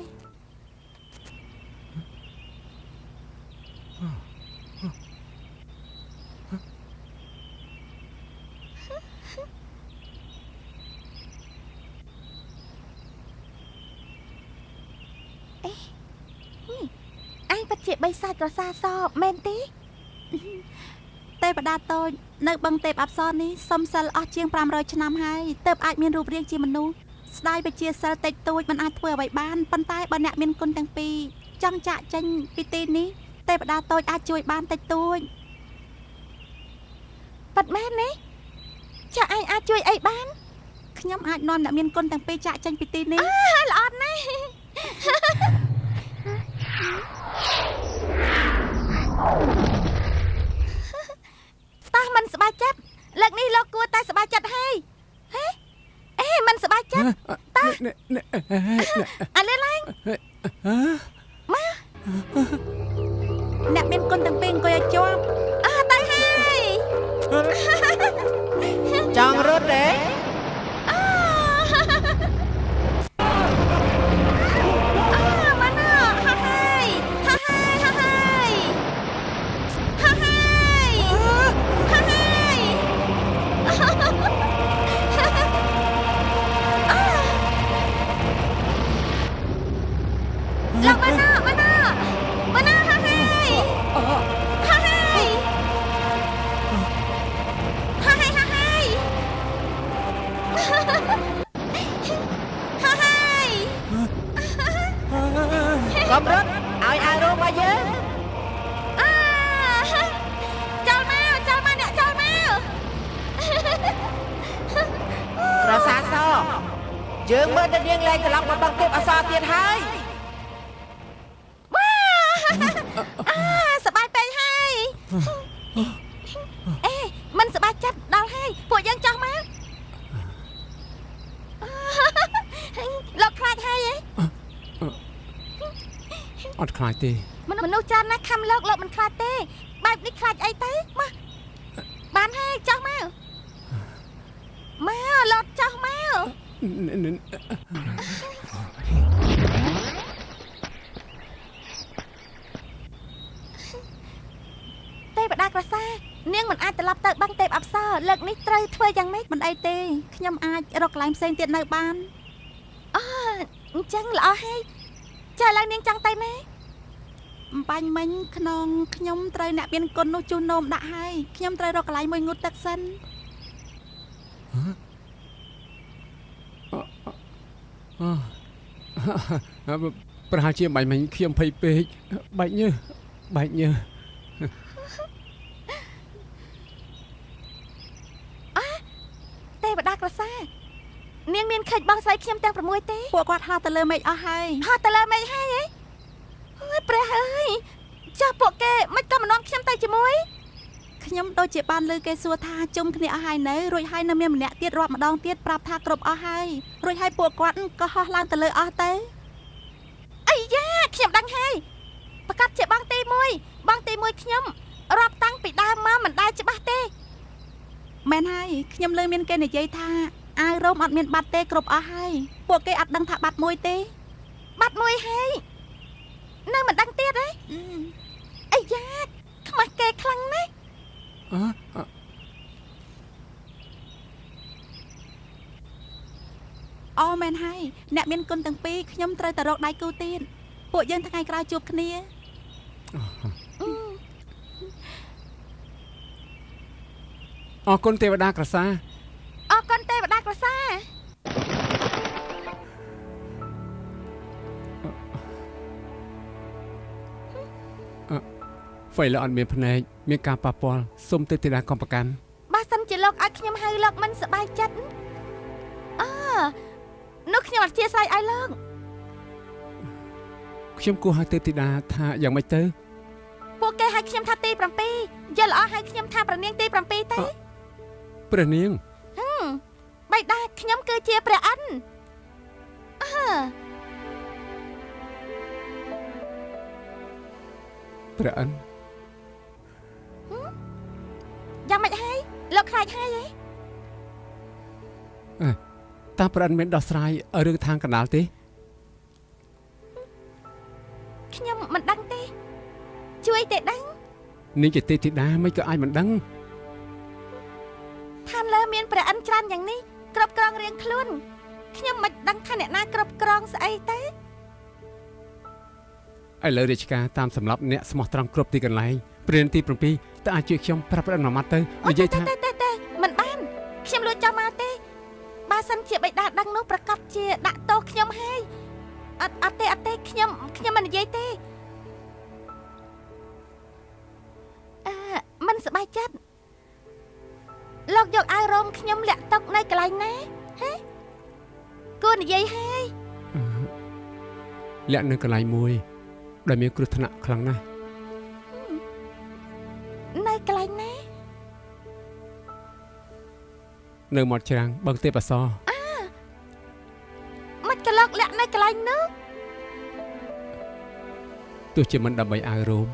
អញពិតជាបីសាច់ក្រសាសមែនទេ ទេវតាតូចនៅបឹងទេពអប្សរនេះសំសិលអស់ជាង500ឆ្នាំហើយទើបអាចមានរូបរាងជាមនុស្សស្ដាយវិជាសិលតិចតួចមិនអាចធ្វើអ្វីបានប៉ុន្តែបើអ្នកមានគុណទាំងពីរចង់ចាក់ចេញពីទីនេះទេវតាតូចអាចជួយបានតិចតួចប៉ាត់មែនទេចាក់ឯងអាចជួយអីបានខ្ញុំអាចនាំអ្នកមានគុណទាំងពីរចាក់ចេញពីទីនេះល្អណាស់តោះមិនសប្បាយចិត្តលើកនេះលោកគួរតែសប្បាយចិត្តហើយអេមិនសប្បាយចិត្តតោះអាលេឡើងមកអ្នកមានគុណទាំងពីរអង្គុយឲ្យជាប់ទៅហើយចង់រត់ទេកំរត់ឲ្យអារោមកយើងចូលមកអ្នកចូលមកក្រសាសយើងមើលតែនាងលែងត្រឡប់មកបឹងទេពអសរទៀតហើយសប្បាយពេកហើយអេមិនសប្បាយចិត្តដល់ហើយពួកយើងចោះមកលោកខ្លាចហើយអត់ខ្លាចទេមនុស្សចាស់ណាស់ខំលោកមិនខ្លាចទេបែបនេះខ្លាចអីទៅមកបានហើយចោះមកលោកចោះមកទេវតាក្រសានាងមិនអាចត្រឡប់ទៅបឹងទេពអប្សរលើកនេះត្រូវធ្វើយ៉ាងម៉េចមិនអីទេខ្ញុំអាចរកកន្លែងផ្សេងទៀតនៅបានអញ្ចឹងល្អហើយចាឥឡូវនាងចង់ទៅណាបាញ់មិញក្នុងខ្ញុំត្រូវអ្នកមានគុណនោះជួសនោមដាក់ហើយខ្ញុំត្រូវរកកន្លែងមួយងូតទឹកសិនប្រហែលជាបាញ់មិញខ្ញុំភ័យពេកបែកញើសទេវតាក្រសានាងមានខិចបងស្រីខ្ញុំទាំង6ទេពួកគាត់ហោះទៅលើមេឃអស់ហើយហោះទៅលើមេឃហើយអើយព្រះអើយចាស់ពួកគេមិនក៏មិននាំខ្ញុំទៅជាមួយខ្ញុំដូចជាបានលើគេសួរថាជុំគ្នាអស់ហើយនៅរួចហើយនៅមានម្នាក់ទៀតរាប់ម្ដងទៀតប្រាប់ថាគ្រប់អស់ហើយរួចហើយពួកគាត់ក៏ហោះឡើងទៅលើអស់ទៅអីយ៉ាខ្ញុំដឹងហើយប្រកាសជាបងទី1ខ្ញុំរាប់តាំងពីដើមមកមិនដែលច្បាស់ទេមែនហើយខ្ញុំលើមានគេនិយាយថាអាវរោមអត់មានបាត់ទេគ្រប់អស់ហើយពួកគេអត់ដឹងថាបាត់មួយទេបាត់មួយហើយនៅមិនដឹងទៀតហ៎អាយ៉ាខ្មាស់គេខ្លាំងណាស់អូមែនហើយអ្នកមានគុណទាំងពីរខ្ញុំត្រូវតែរកដៃគូទៀតពួកយើងថ្ងៃក្រោយជួបគ្នាអរគុណទេវតាក្រសាអរគុណទេវតាក្រសាហ្វៃលអត់មានភ្នែកមានការប៉ះពាល់សុំទេវតាកុំប្រកាន់បើសិនជាលោកឲ្យខ្ញុំហៅលោកមិនសប្បាយចិត្តនោះខ្ញុំអធិស្ឋានឲ្យលោកខ្ញុំគួរហៅទេវតាថាយ៉ាងម៉េចទៅពួកគេហៅខ្ញុំថាទី7យល់អស់ហៅខ្ញុំថាព្រះនាងទី7ទេព្រះនាងបៃតាខ្ញុំគឺជាព្រះអិនព្រះអិនយ៉ាងម៉េចហើយលោកខ្លាចហើយតើព្រះអិនមានដោះស្រាយរឿងທາງកណ្ដាលទេខ្ញុំមិនដឹងទេជួយទេដឹងនាងជាទេវធីតាមិនក៏អាចមិនដឹងឋានលើមានព្រះអិនច្រើនយ៉ាងនេះគ្រប់គ្រងរៀងខ្លួនខ្ញុំមិនដឹងថាអ្នកណាគ្រប់គ្រងស្អីទេឥឡូវរាជការតាមសម្រាប់អ្នកស្មោះត្រង់គ្រប់ទីកន្លែង ព្រានទី7តើអាចជួយខ្ញុំប្រាប់ប្រាប់មួយម៉ាត់ទៅនិយាយថាទេមិនបានខ្ញុំលួចចាំមកទេបើសិនជាបិតាដឹងនោះប្រកាសជាដាក់ទោសខ្ញុំហើយអត់ទេខ្ញុំមិននិយាយទេមិនសប្បាយចិត្តលោកយកអាវរ៉ូមខ្ញុំលាក់ទុកនៅកន្លែងណាហ៎គួរនិយាយហើយលាក់នៅកន្លែងមួយដែលមានគ្រោះថ្នាក់ខ្លាំងណាស់នៅកន្លែងណានៅមាត់ច្រាំងបឹងទេពអសរមិនក៏លោកលាក់នៅកន្លែងនោះទោះជាមិនដើម្បីអាវរ៉ូម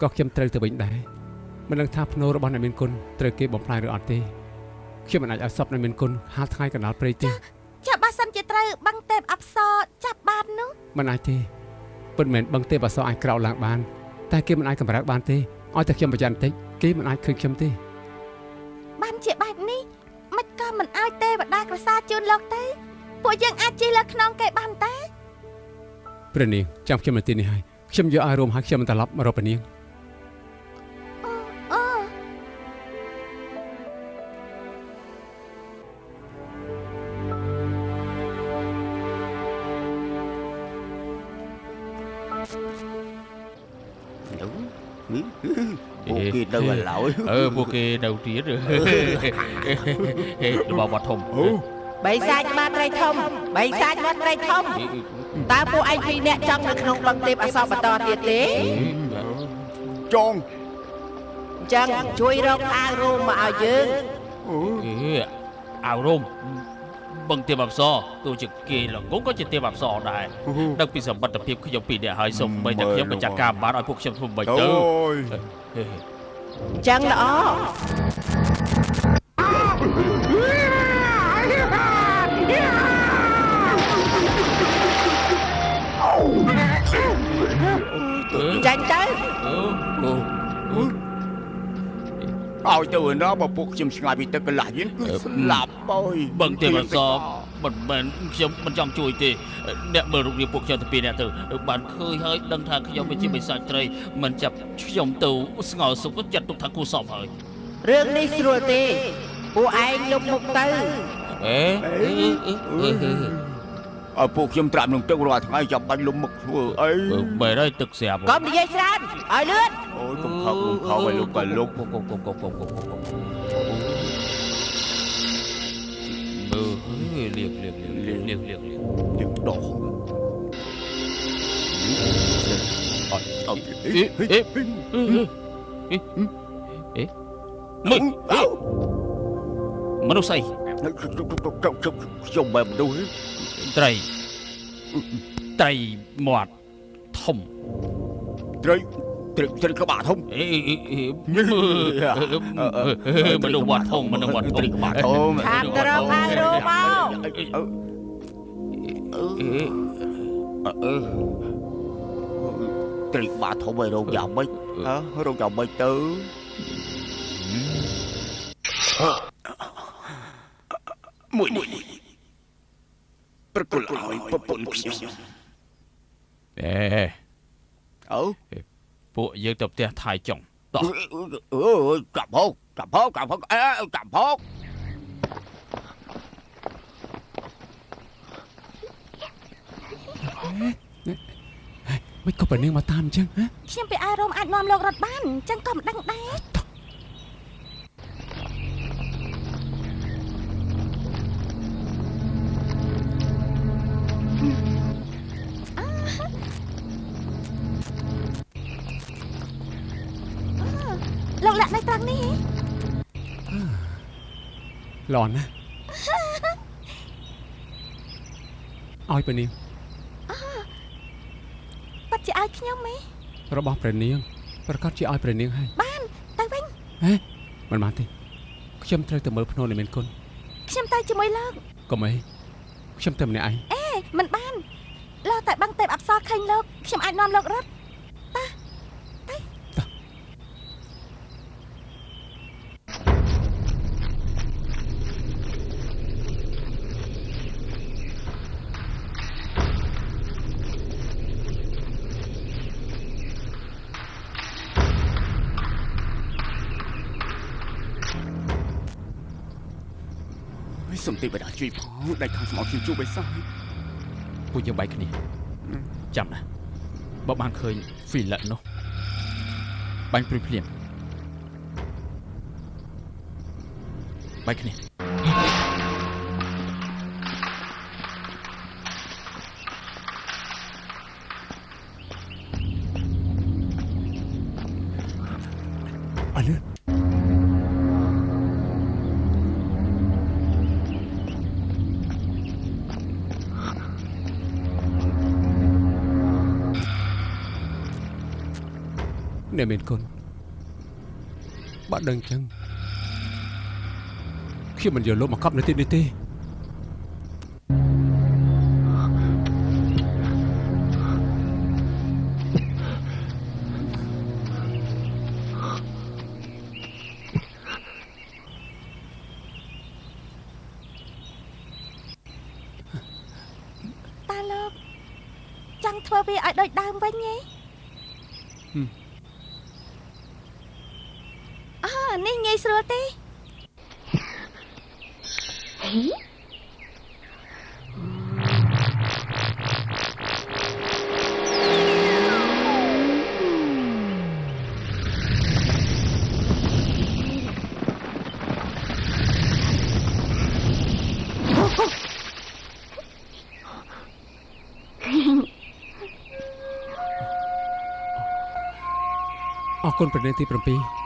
ក៏ខ្ញុំត្រូវទៅវិញដែរមិនដឹងថាភ្នូររបស់អ្នកមានគុណត្រូវគេបំផ្លាញឬអត់ទេខ្ញុំមិនអាចឲ្យសពអ្នកមានគុណហាលថ្ងៃកណ្ដាលព្រៃទេចាំបើសិនជាត្រូវបឹងទេពអប្សរចាប់បាននោះមិនអាចទេពិតមែនបឹងទេពអប្សរអាចក្រោកឡើងបានតែគេមិនអាចកម្រើកបានទេឲ្យតែខ្ញុំប្រយ័ត្នបន្តិចគេមិនអាចឃើញខ្ញុំទេបានជាបែបនេះមិនក៏មិនឲ្យទេវតាក្រសាជូនលោកទេពួកយើងអាចជិះលើខ្នងគេបានទេព្រះនាងចាំខ្ញុំនៅទីនេះហើយខ្ញុំយកអារម្មណ៍ឲ្យខ្ញុំត្រឡប់មករកព្រះនាងពួកគេនៅឡើយពួកគេនៅទៀតរបស់វត្តធំបិសាចបាត្រីធំបិសាចបាត្រីធំតើពួកឯងពីរនាក់ចង់នៅក្នុងបឹងទេពអសរបន្តទៀតទេចង់អញ្ចឹងជួយរកអាវរ៉ូមមកឲ្យយើងអាវរ៉ូមបឹងទេពអប្សរទោះជាគេល្ងងក៏ជាទេពអប្សរដែរដឹងពីសម្បត្តិភាពខ្ញុំពីរនាក់ហើយសូមបីតែខ្ញុំបញ្ជាក់ការបានឲ្យពួកខ្ញុំធ្វើមិនទៅអញ្ចឹងល្អចាញ់ទៅឲ្យទៅណាបើពួកខ្ញុំឆ្ងាយពីទឹកកន្លះយៀនគឺស្លាប់អើយបឹងទេពអប្សរមិនមែនខ្ញុំមិនចង់ជួយទេអ្នកមើលរូបរាងពួកខ្ញុំទៅពីអ្នកទៅបានឃើញហើយដឹងថាខ្ញុំមិនជាបិសាចត្រីមិនចាប់ខ្ញុំទៅស្ងោសុខចាត់ទុកថាគូសពហើយរឿងនេះស្រួលទេពួកឯងលុបមុខទៅឲ្យពួកខ្ញុំត្រាំក្នុងទឹករាល់ថ្ងៃចាំបាច់លុបមុខធ្វើអីបែរហើយទឹកស្រាប់កុំនិយាយច្រើនឲ្យលឿនអូយកុំខកឲ្យលោកក៏លោកមើលលៀកដោះមនុស្សស្អីខ្ញុំបែបមនុស្សត្រីមាត់ធំត្រីក្បាលធំមនុស្សមាត់ធំត្រីក្បាលធំខាងទៅរកអាវរ៉ូមមកត្រីក្បាលធំឲ្យរោងយ៉ាងម៉េចរោងយ៉ាងម៉េចទៅមួយប្រគល់ឲ្យប្រពន្ធខ្ញុំពួកយើងទៅផ្ទះថៃចុងតោះកាប់ហោកាប់ហោមិនក៏ប្រនាងមកតាមអញ្ចឹងហ៎ខ្ញុំពីអារម្មណ៍អាចនាំលោករត់បានអញ្ចឹងក៏មិនដឹងដែរលោកលាក់នៅត្រង់នេះល្អណាស់ឲ្យព្រះនាងបាត់ជាឲ្យខ្ញុំទេរបស់ព្រះនាងប្រកាសជាឲ្យព្រះនាងហើយបានទៅវិញមិនបានទេខ្ញុំត្រូវទៅមើលភ្នូរនៃមានគុណខ្ញុំទៅជាមួយលោកកុំអីខ្ញុំទៅម្នាក់ឯងមិនបានឡើយតែបឹងទេពអប្សរឃើញលោកខ្ញុំអាចនាំលោករត់ សុំទេវតាជួយផងដៃខាងស្មោខ្ញុំជួបបិសាច ពួកយើងបែកគ្នាចាំណាបើបានឃើញហ្វីលិតនោះបាញ់ព្រួយភ្លាមបែកគ្នា អើលឿនអ្នកមានគុណបើដឹងចឹងខ្ញុំមិនយកលោកមកកប់នៅទីនេះទេ តាលោកចង់ធ្វើវាឲ្យដូចដើមវិញហ៎នេះងាយស្រួលទេ អរគុណព្រះនាងទី 7